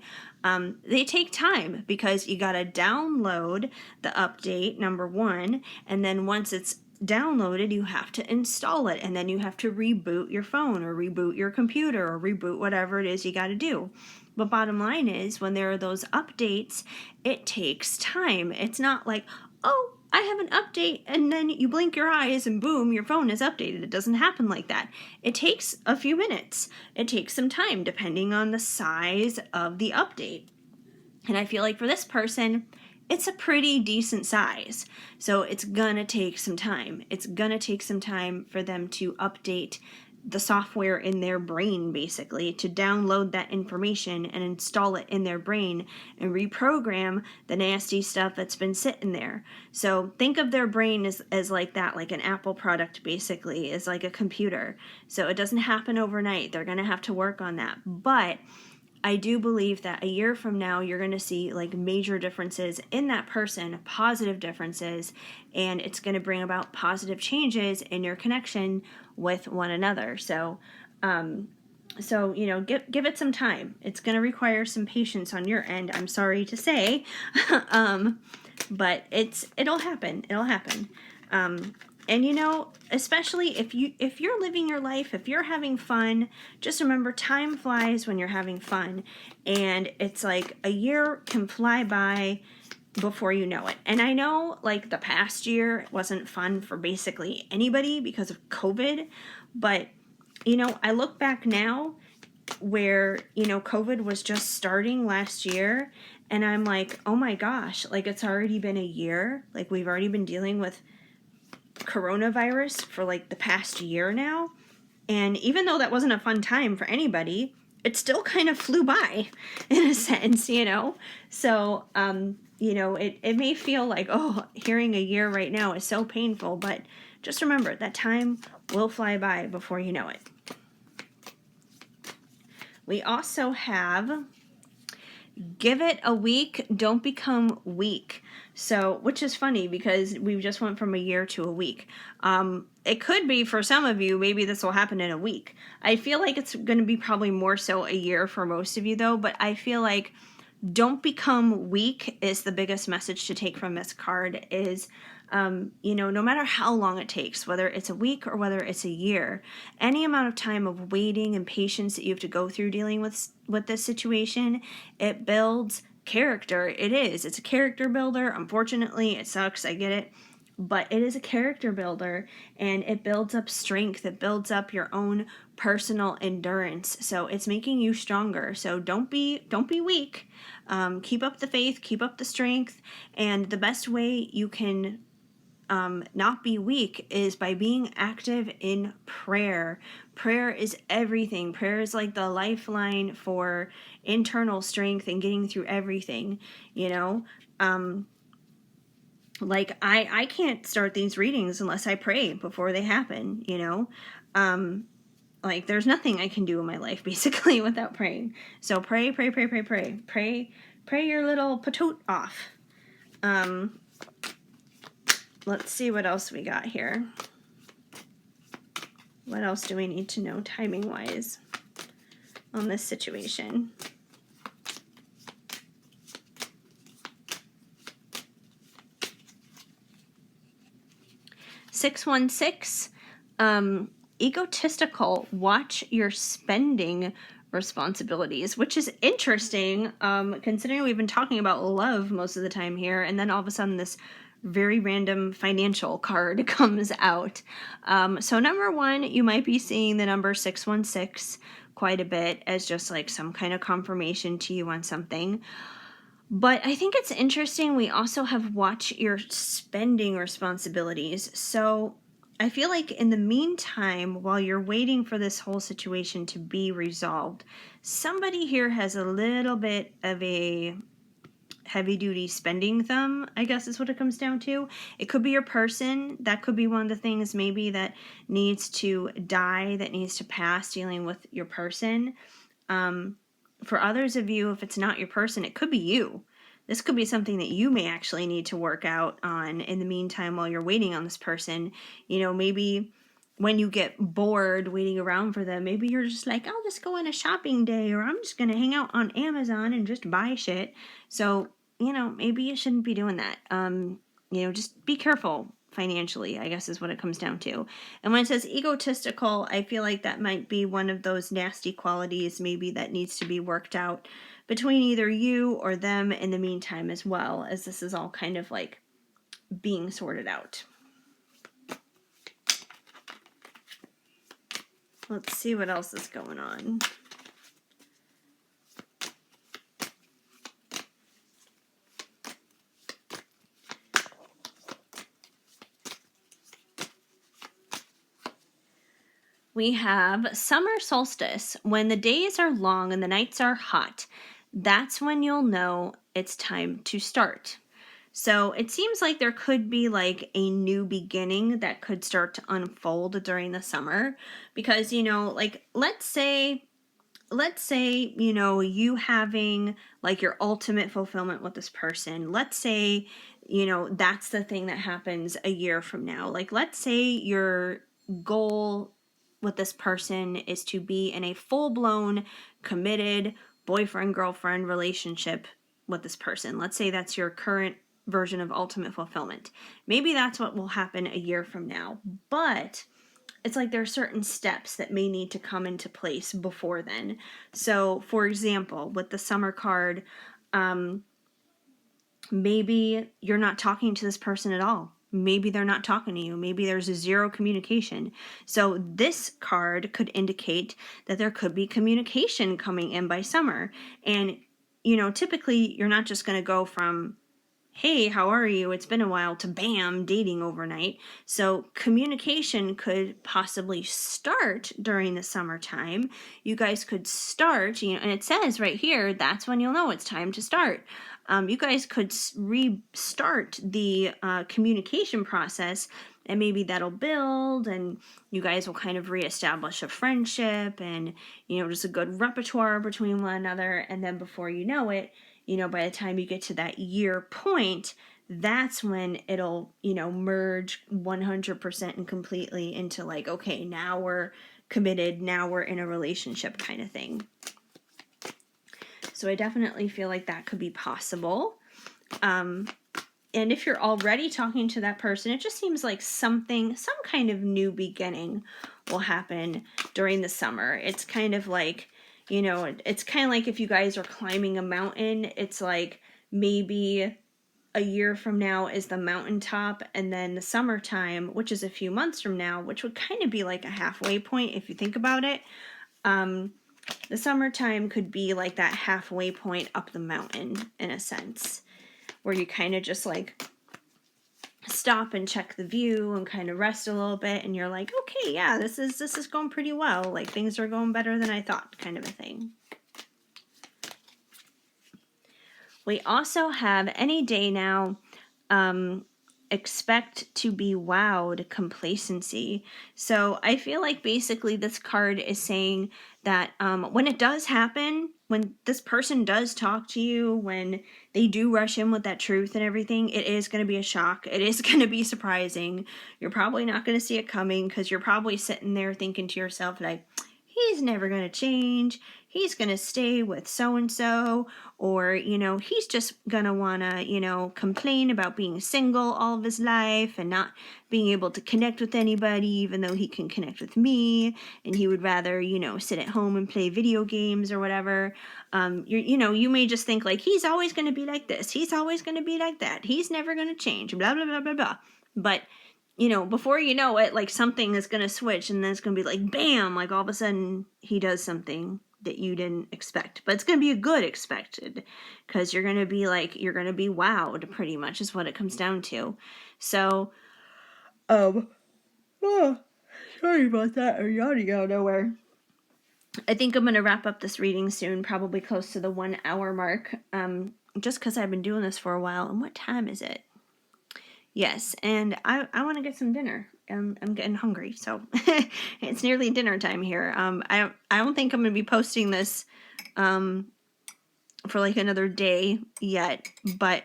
they take time, because you got to download the update, number one, and then once it's downloaded, you have to install it, and then you have to reboot your phone or reboot your computer or reboot whatever it is you got to do. But bottom line is, when there are those updates, it takes time. It's not like, oh, I have an update, and then you blink your eyes and boom, your phone is updated. It doesn't happen like that. It takes a few minutes. It takes some time, depending on the size of the update. And I feel like for this person, it's a pretty decent size. So it's gonna take some time. It's gonna take some time for them to update the software in their brain, basically, to download that information and install it in their brain and reprogram the nasty stuff that's been sitting there. So think of their brain as like that, like an Apple product, basically, is like a computer. So it doesn't happen overnight. They're going to have to work on that. But I do believe that a year from now, you're going to see like major differences in that person, positive differences, and it's going to bring about positive changes in your connection with one another. So, give it some time. It's going to require some patience on your end, I'm sorry to say, but it'll happen. It'll happen. And especially if you're living your life, if you're having fun, just remember time flies when you're having fun, and it's like a year can fly by before you know it. And I know like the past year wasn't fun for basically anybody because of COVID, but I look back now where, COVID was just starting last year, and I'm like, oh my gosh, like it's already been a year. Like we've already been dealing with coronavirus for like the past year now. And even though that wasn't a fun time for anybody, it still kind of flew by in a sense, So, it may feel like, oh, hearing a year right now is so painful, but just remember that time will fly by before you know it. We also have give it a week, don't become weak. So, which is funny because we just went from a year to a week. It could be for some of you, maybe this will happen in a week. I feel like it's going to be probably more so a year for most of you though, but I feel like don't become weak is the biggest message to take from this card is, no matter how long it takes, whether it's a week or whether it's a year, any amount of time of waiting and patience that you have to go through dealing with this situation, it builds character. It's a character builder. Unfortunately, it sucks. I get it. But it is a character builder, and it builds up strength. It builds up your own personal endurance. So it's making you stronger. So don't be weak. Keep up the faith, keep up the strength. And the best way you can not be weak is by being active in prayer. Prayer is everything. Prayer is like the lifeline for internal strength and getting through everything, like I can't start these readings unless I pray before they happen, like there's nothing I can do in my life basically without praying. So pray your little patoot off. Let's see what else we got here. What else do we need to know timing wise on this situation? (616) egotistical, watch your spending responsibilities, which is interesting, considering we've been talking about love most of the time here, and then all of a sudden this very random financial card comes out. So number one, you might be seeing the number 616 quite a bit as just like some kind of confirmation to you on something. But I think it's interesting, we also have watch your spending responsibilities. So I feel like in the meantime, while you're waiting for this whole situation to be resolved, somebody here has a little bit of a heavy-duty spending thumb, I guess is what it comes down to. It could be your person. That could be one of the things maybe that needs to die, that needs to pass, dealing with your person. For others of you, if it's not your person, it could be you. This could be something that you may actually need to work out on in the meantime while you're waiting on this person. Maybe when you get bored waiting around for them, maybe you're just like, I'll just go on a shopping day, or I'm just going to hang out on Amazon and just buy shit. So, maybe you shouldn't be doing that. Just be careful financially, I guess is what it comes down to. And when it says egotistical, I feel like that might be one of those nasty qualities maybe that needs to be worked out between either you or them in the meantime as well, as this is all kind of like being sorted out. Let's see what else is going on. We have summer solstice. When the days are long and the nights are hot, that's when you'll know it's time to start. So it seems like there could be like a new beginning that could start to unfold during the summer because, like, let's say let's say, you having like your ultimate fulfillment with this person. Let's say, that's the thing that happens a year from now. Like, let's say your goal with this person is to be in a full-blown, committed boyfriend-girlfriend relationship with this person. Let's say that's your current version of ultimate fulfillment. Maybe that's what will happen a year from now. But it's like there are certain steps that may need to come into place before then. So, for example, with the summer card, maybe you're not talking to this person at all. Maybe they're not talking to you. Maybe there's a zero communication. So this card could indicate that there could be communication coming in by summer. And, typically you're not just going to go from, hey, how are you? It's been a while, to bam, dating overnight. So communication could possibly start during the summertime. You guys could start, and it says right here, that's when you'll know it's time to start. You guys could restart the communication process, and maybe that'll build, and you guys will kind of reestablish a friendship and, just a good repertoire between one another. And then before you know it, by the time you get to that year point, that's when it'll, merge 100% and completely into like, okay, now we're committed, now we're in a relationship kind of thing. So I definitely feel like that could be possible. And if you're already talking to that person, it just seems like some kind of new beginning will happen during the summer. It's kind of like, it's kind of like if you guys are climbing a mountain, it's like maybe a year from now is the mountaintop, and then the summertime, which is a few months from now, which would kind of be like a halfway point if you think about it. The summertime could be like that halfway point up the mountain in a sense, where you kind of just like stop and check the view and kind of rest a little bit, and you're like, okay, yeah, this is going pretty well, like things are going better than I thought, kind of a thing. We also have any day now, expect to be wowed, complacency. So I feel like basically this card is saying that when it does happen, when this person does talk to you, when they do rush in with that truth and everything, it is going to be a shock. It is going to be surprising. You're probably not going to see it coming, because you're probably sitting there thinking to yourself like, he's never going to change. He's going to stay with so-and-so, or, he's just going to want to, complain about being single all of his life and not being able to connect with anybody, even though he can connect with me, and he would rather, sit at home and play video games or whatever. You may just think like, he's always going to be like this. He's always going to be like that. He's never going to change, blah, blah, blah, blah, blah. But before you know it, like something is going to switch, and then it's going to be like, bam, like all of a sudden he does something that you didn't expect. But it's going to be a good expected, because you're going to be wowed, pretty much is what it comes down to. So, sorry about that. I'm yawning out of nowhere. I think I'm going to wrap up this reading soon, probably close to the 1 hour mark, just because I've been doing this for a while. And what time is it? Yes, and I want to get some dinner. I'm getting hungry, so it's nearly dinner time here. I don't think I'm going to be posting this for like another day yet, but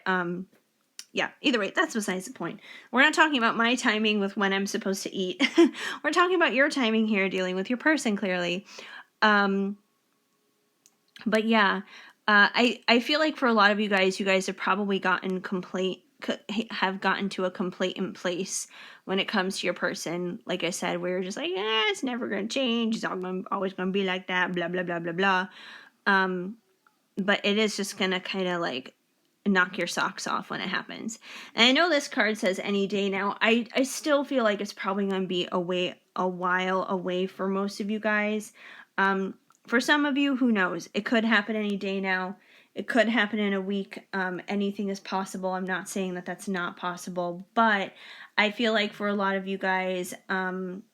yeah, either way, that's besides the point. We're not talking about my timing with when I'm supposed to eat. We're talking about your timing here, dealing with your person, clearly. But yeah, I feel like for a lot of you guys have probably have gotten to a complaint place when it comes to your person. Like I said, where you're just like, it's never going to change. It's always going to be like that, blah, blah, blah, blah, blah. But it is just going to kind of like knock your socks off when it happens. And I know this card says any day now. I still feel like it's probably going to be a while away for most of you guys. For some of you, who knows? It could happen any day now. It could happen in a week. Anything is possible. I'm not saying that that's not possible, but I feel like for a lot of you guys, when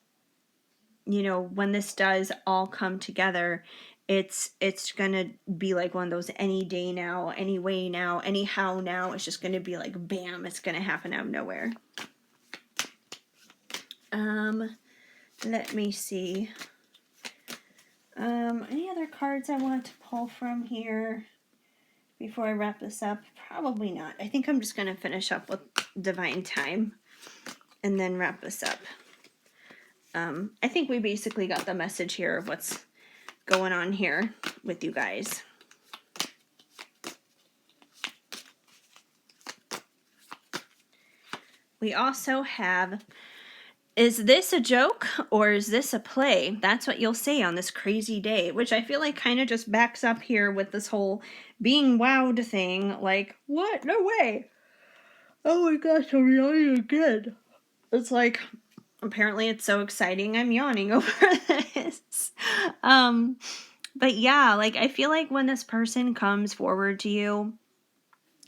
this does all come together, it's gonna be like one of those any day now, anyway now, anyhow now. It's just gonna be like bam, it's gonna happen out of nowhere. Let me see. Any other cards I want to pull from here before I wrap this up? Probably not. I think I'm just going to finish up with Divine Time and then wrap this up. I think we basically got the message here of what's going on here with you guys. We also have, is this a joke or is this a play? That's what you'll say on this crazy day, which I feel like kind of just backs up here with this whole being wowed thing. Like, what? No way. Oh my gosh, I'm yawning again. It's like, apparently it's so exciting I'm yawning over this. But yeah, like I feel like when this person comes forward to you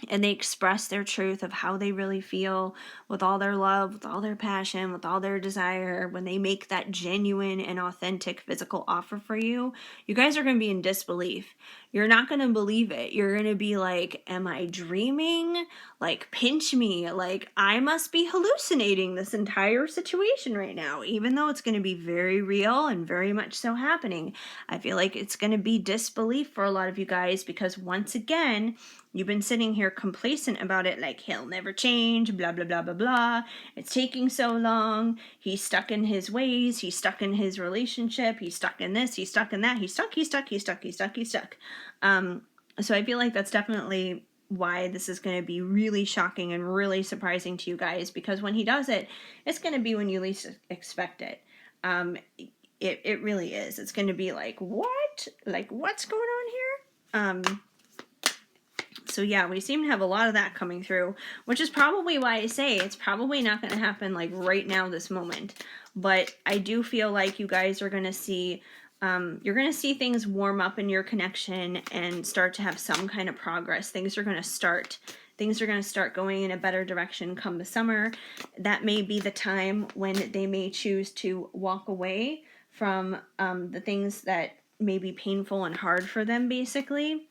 and they express their truth of how they really feel with all their love, with all their passion, with all their desire, when they make that genuine and authentic physical offer for you, you guys are going to be in disbelief. You're not going to believe it. You're going to be like, am I dreaming? Like, pinch me. Like, I must be hallucinating this entire situation right now, even though it's going to be very real and very much so happening. I feel like it's going to be disbelief for a lot of you guys because once again, you've been sitting here complacent about it, like he'll never change, blah, blah, blah, blah, blah. It's taking so long. He's stuck in his ways. He's stuck in his relationship. He's stuck in this. He's stuck in that. He's stuck. So I feel like that's definitely why this is going to be really shocking and really surprising to you guys, because when he does it, it's going to be when you least expect it. It really is. It's going to be like, what? Like, what's going on here? So yeah, we seem to have a lot of that coming through, which is probably why I say it's probably not going to happen like right now, this moment. But I do feel like you guys are going to see, you're going to see things warm up in your connection and start to have some kind of progress. Things are going to start going in a better direction come the summer. That may be the time when they may choose to walk away from the things that may be painful and hard for them, basically.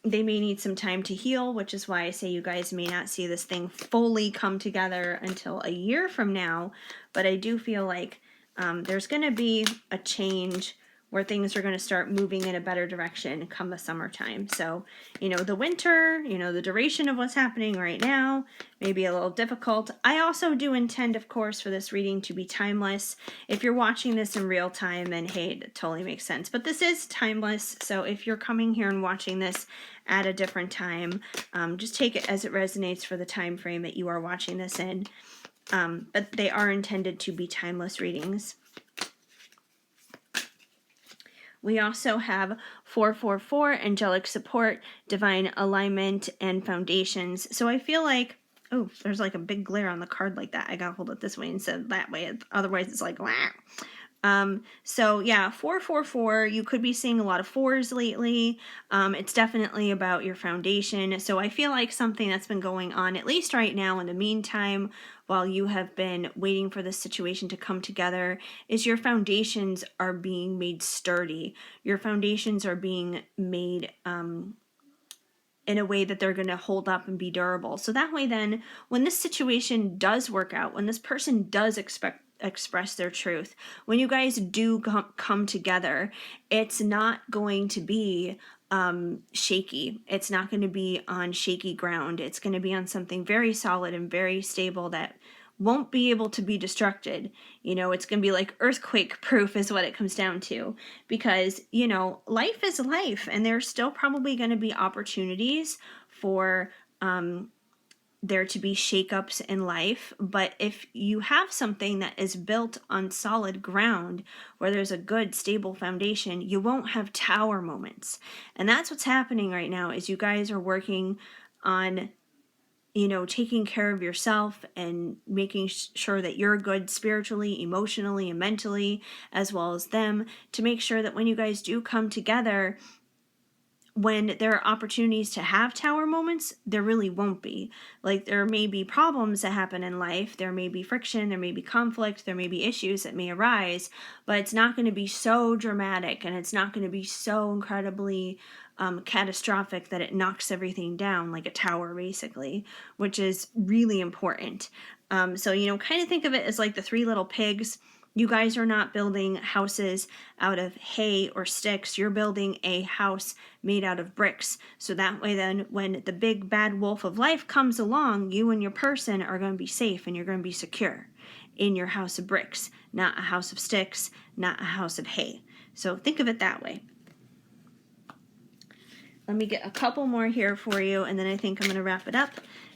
They may need some time to heal, which is why I say you guys may not see this thing fully come together until a year from now. But I do feel like there's going to be a change where things are going to start moving in a better direction come the summertime. So, the winter, the duration of what's happening right now may be a little difficult. I also do intend, of course, for this reading to be timeless. If you're watching this in real time, then hey, it totally makes sense. But this is timeless, so if you're coming here and watching this at a different time, just take it as it resonates for the time frame that you are watching this in. But they are intended to be timeless readings. We also have 444, Angelic Support, Divine Alignment, and Foundations. So I feel like, oh, there's like a big glare on the card like that. I gotta hold it this way instead of that way. Otherwise it's like, wah. So yeah, 444, you could be seeing a lot of fours lately. It's definitely about your foundation. So I feel like something that's been going on, at least right now in the meantime, while you have been waiting for this situation to come together, is your foundations are being made sturdy. Your foundations are being made in a way that they're going to hold up and be durable. So that way then, when this situation does work out, when this person does express their truth, when you guys do come together, it's not going to be shaky. It's not going to be on shaky ground. It's going to be on something very solid and very stable that won't be able to be destructed. It's going to be like earthquake proof is what it comes down to, because, life is life, and there's still probably going to be opportunities for there to be shakeups in life. But if you have something that is built on solid ground, where there's a good stable foundation, you won't have tower moments. And that's what's happening right now, is you guys are working on taking care of yourself and making sure that you're good spiritually, emotionally, and mentally, as well as them, to make sure that when you guys do come together, when there are opportunities to have tower moments, there really won't be. Like, there may be problems that happen in life, there may be friction, there may be conflict, there may be issues that may arise, but it's not going to be so dramatic, and it's not going to be so incredibly catastrophic that it knocks everything down like a tower, basically, which is really important. So, kind of think of it as like the three little pigs You guys are not building houses out of hay or sticks. You're building a house made out of bricks. So that way then when the big bad wolf of life comes along, you and your person are going to be safe and you're going to be secure in your house of bricks, not a house of sticks, not a house of hay. So think of it that way. Let me get a couple more here for you, and then I think I'm going to wrap it up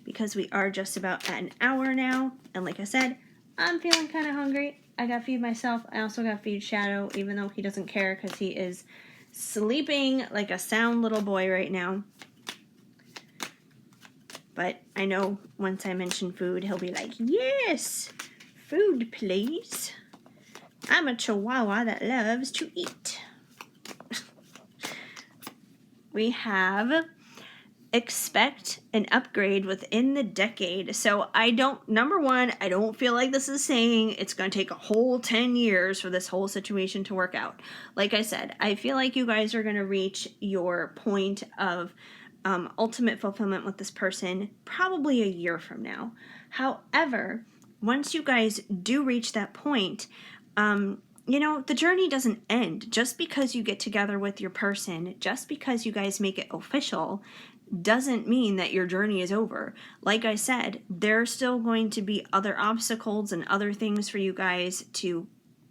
because we are just about at an hour now. And like I said, I'm feeling kind of hungry. I got to feed myself. I also got to feed Shadow, even though he doesn't care because he is sleeping like a sound little boy right now. But I know once I mention food, he'll be like, yes, food please. I'm a chihuahua that loves to eat. We have expect an upgrade within the decade. So number one, I don't feel like this is saying it's going to take a whole 10 years for this whole situation to work out. Like I said, I feel like you guys are going to reach your point of ultimate fulfillment with this person probably a year from now. However, once you guys do reach that point, the journey doesn't end. Just because you get together with your person, just because you guys make it official, doesn't mean that your journey is over. Like I said, there's still going to be other obstacles and other things for you guys to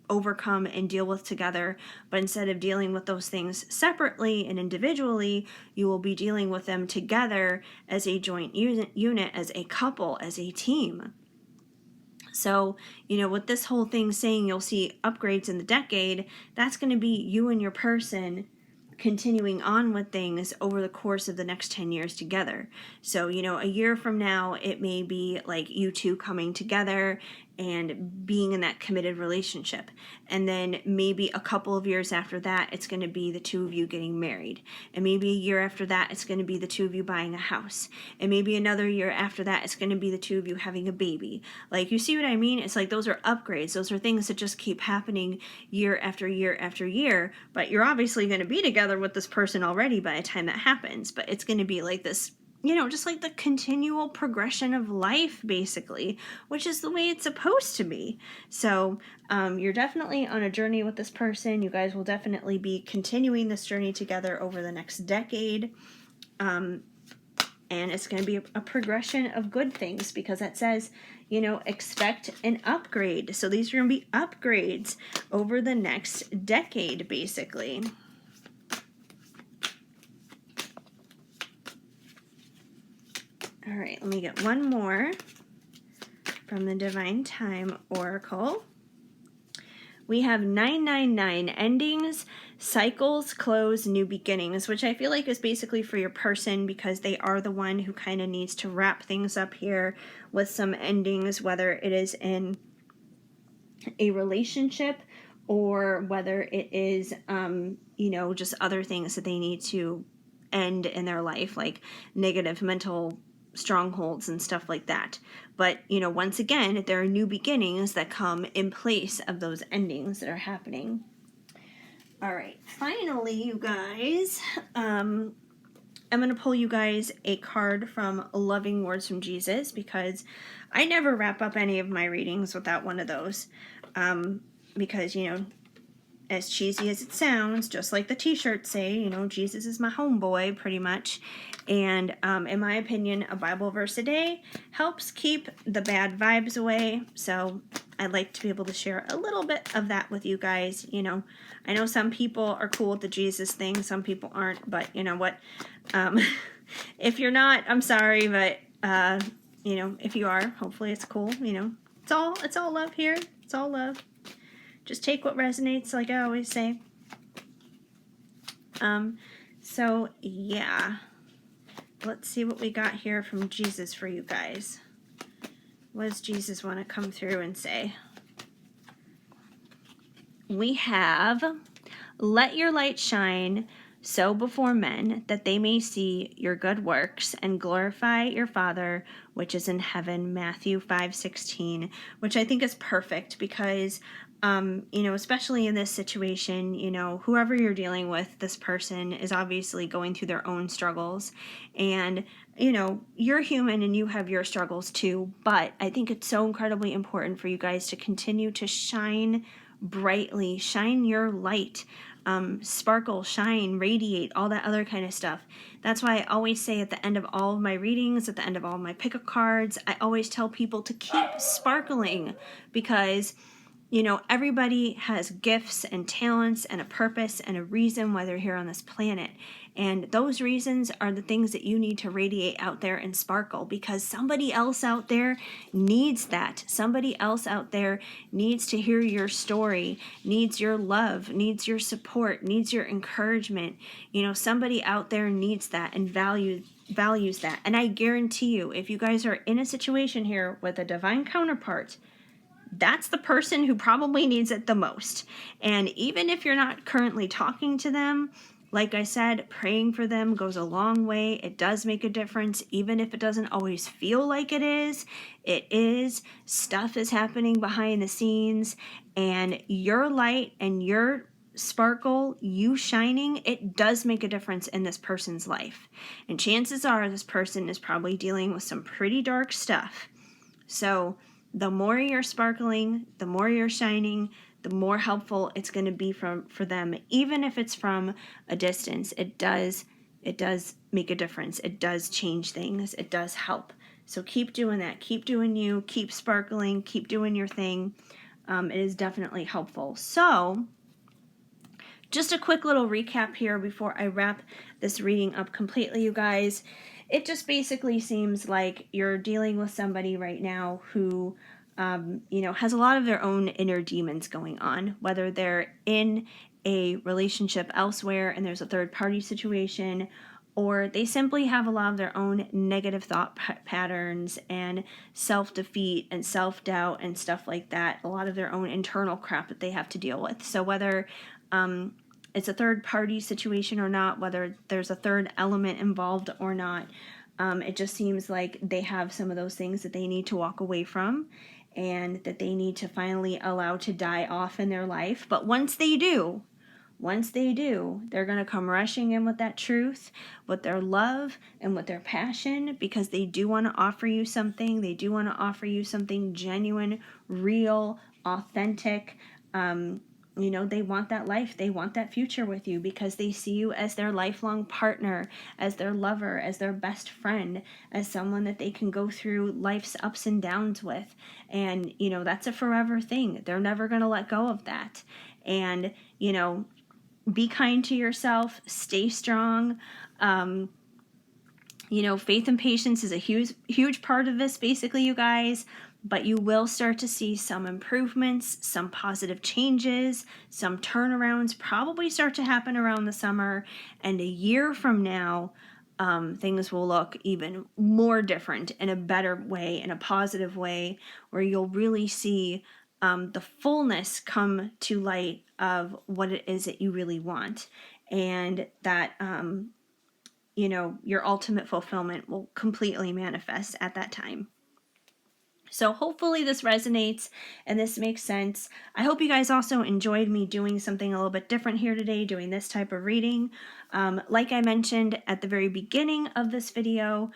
overcome and deal with together, but instead of dealing with those things separately and individually, you will be dealing with them together as a joint unit, as a couple, as a team. So, with this whole thing saying you'll see upgrades in the decade, that's going to be you and your person continuing on with things over the course of the next 10 years together. So, a year from now, it may be like you two coming together and being in that committed relationship. And then maybe a couple of years after that, it's going to be the two of you getting married. And maybe a year after that, it's going to be the two of you buying a house. And maybe another year after that, it's going to be the two of you having a baby. Like, you see what I mean? It's like those are upgrades. Those are things that just keep happening year after year after year. But you're obviously going to be together with this person already by the time that happens. But it's going to be like this, just like the continual progression of life, basically, which is the way it's supposed to be. So you're definitely on a journey with this person. You guys will definitely be continuing this journey together over the next decade. And it's going to be a progression of good things because it says, expect an upgrade. So these are going to be upgrades over the next decade, basically. All right, let me get one more from the Divine Time Oracle. We have 999, endings, cycles, close, new beginnings, which I feel like is basically for your person because they are the one who kind of needs to wrap things up here with some endings, whether it is in a relationship or whether it is, just other things that they need to end in their life, like negative mental strongholds and stuff like that. But, once again, there are new beginnings that come in place of those endings that are happening. All right, finally, you guys, I'm going to pull you guys a card from Loving Words from Jesus because I never wrap up any of my readings without one of those. Because, as cheesy as it sounds, just like the t-shirts say, Jesus is my homeboy, pretty much. And in my opinion, a Bible verse a day helps keep the bad vibes away. So I'd like to be able to share a little bit of that with you guys. I know some people are cool with the Jesus thing. Some people aren't. But you know what? If you're not, I'm sorry. But, if you are, hopefully it's cool. It's all love here. It's all love. Just take what resonates, like I always say. So, yeah. Let's see what we got here from Jesus for you guys. What does Jesus want to come through and say? We have, let your light shine so before men that they may see your good works and glorify your Father which is in heaven, Matthew 5:16, which I think is perfect because especially in this situation, whoever you're dealing with, this person is obviously going through their own struggles. And, you're human and you have your struggles too. But I think it's so incredibly important for you guys to continue to shine brightly, shine your light, sparkle, shine, radiate, all that other kind of stuff. That's why I always say at the end of all of my readings, at the end of all of my pick-up cards, I always tell people to keep sparkling, because everybody has gifts and talents and a purpose and a reason why they're here on this planet. And those reasons are the things that you need to radiate out there and sparkle, because somebody else out there needs that. Somebody else out there needs to hear your story, needs your love, needs your support, needs your encouragement. Somebody out there needs that and values that. And I guarantee you, if you guys are in a situation here with a divine counterpart, that's the person who probably needs it the most. And even if you're not currently talking to them, like I said, praying for them goes a long way. It does make a difference, even if it doesn't always feel like it is. It is. Stuff is happening behind the scenes, and your light and your sparkle, you shining, it does make a difference in this person's life. And chances are this person is probably dealing with some pretty dark stuff. So the more you're sparkling, the more you're shining, the more helpful it's going to be for them. Even if it's from a distance, it does make a difference. It does change things. It does help. So keep doing that. Keep doing you. Keep sparkling. Keep doing your thing. It is definitely helpful. So just a quick little recap here before I wrap this reading up completely, you guys. It just basically seems like you're dealing with somebody right now who, has a lot of their own inner demons going on, whether they're in a relationship elsewhere and there's a third party situation, or they simply have a lot of their own negative thought patterns and self-defeat and self-doubt and stuff like that, a lot of their own internal crap that they have to deal with. So whether it's a third party situation or not, whether there's a third element involved or not, it just seems like they have some of those things that they need to walk away from and that they need to finally allow to die off in their life. But once they do, they're going to come rushing in with that truth, with their love and with their passion, because they do want to offer you something. They do want to offer you something genuine, real, authentic. They want that life. They want that future with you because they see you as their lifelong partner, as their lover, as their best friend, as someone that they can go through life's ups and downs with. And, that's a forever thing. They're never going to let go of that. And, be kind to yourself, stay strong. Faith and patience is a huge part of this, basically, you guys. But you will start to see some improvements, some positive changes, some turnarounds probably start to happen around the summer. And a year from now, things will look even more different in a better way, in a positive way, where you'll really see the fullness come to light of what it is that you really want. And that, your ultimate fulfillment will completely manifest at that time. So hopefully this resonates and this makes sense. I hope you guys also enjoyed me doing something a little bit different here today, doing this type of reading. Like I mentioned at the very beginning of this video,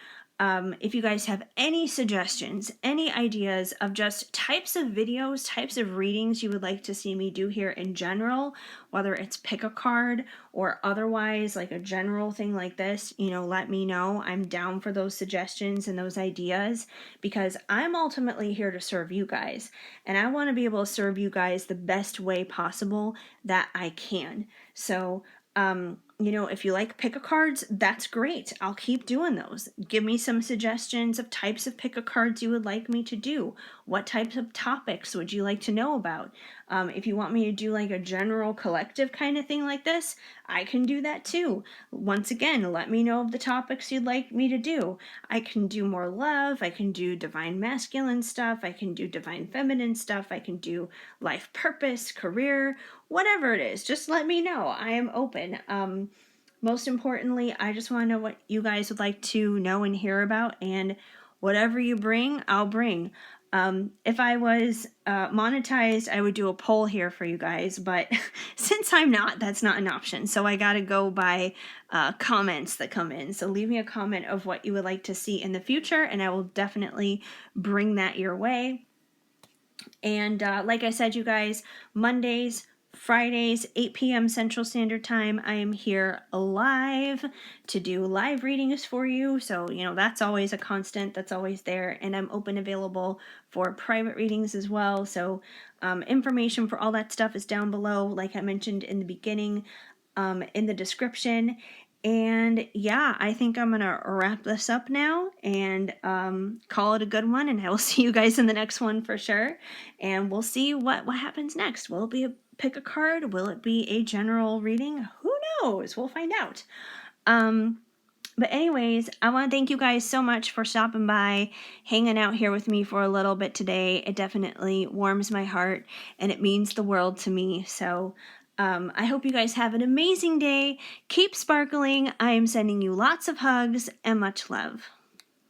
if you guys have any suggestions, any ideas of just types of videos, types of readings you would like to see me do here in general, whether it's pick a card or otherwise like a general thing like this, let me know. I'm down for those suggestions and those ideas, because I'm ultimately here to serve you guys, and I want to be able to serve you guys the best way possible that I can. So if you like pick a cards, that's great. I'll keep doing those. Give me some suggestions of types of pick a cards you would like me to do. What types of topics would you like to know about? If you want me to do like a general collective kind of thing like this, I can do that too. Once again, let me know of the topics you'd like me to do. I can do more love. I can do divine masculine stuff. I can do divine feminine stuff. I can do life purpose, career, whatever it is. Just let me know. I am open. Most importantly, I just want to know what you guys would like to know and hear about, and whatever you bring, I'll bring. If I was monetized, I would do a poll here for you guys, but since I'm not, that's not an option. So I got to go by comments that come in. So leave me a comment of what you would like to see in the future, and I will definitely bring that your way. And like I said, you guys, Mondays, Fridays, 8 p.m. Central Standard Time, I am here live to do live readings for you. So, that's always a constant. That's always there. And I'm available for private readings as well. So, information for all that stuff is down below, like I mentioned in the beginning, in the description. And yeah, I think I'm going to wrap this up now and call it a good one. And I will see you guys in the next one for sure. And we'll see what happens next. Will it be pick a card? Will it be a general reading? Who knows? We'll find out. But anyways, I want to thank you guys so much for stopping by, hanging out here with me for a little bit today. It definitely warms my heart and it means the world to me. So I hope you guys have an amazing day. Keep sparkling. I am sending you lots of hugs and much love.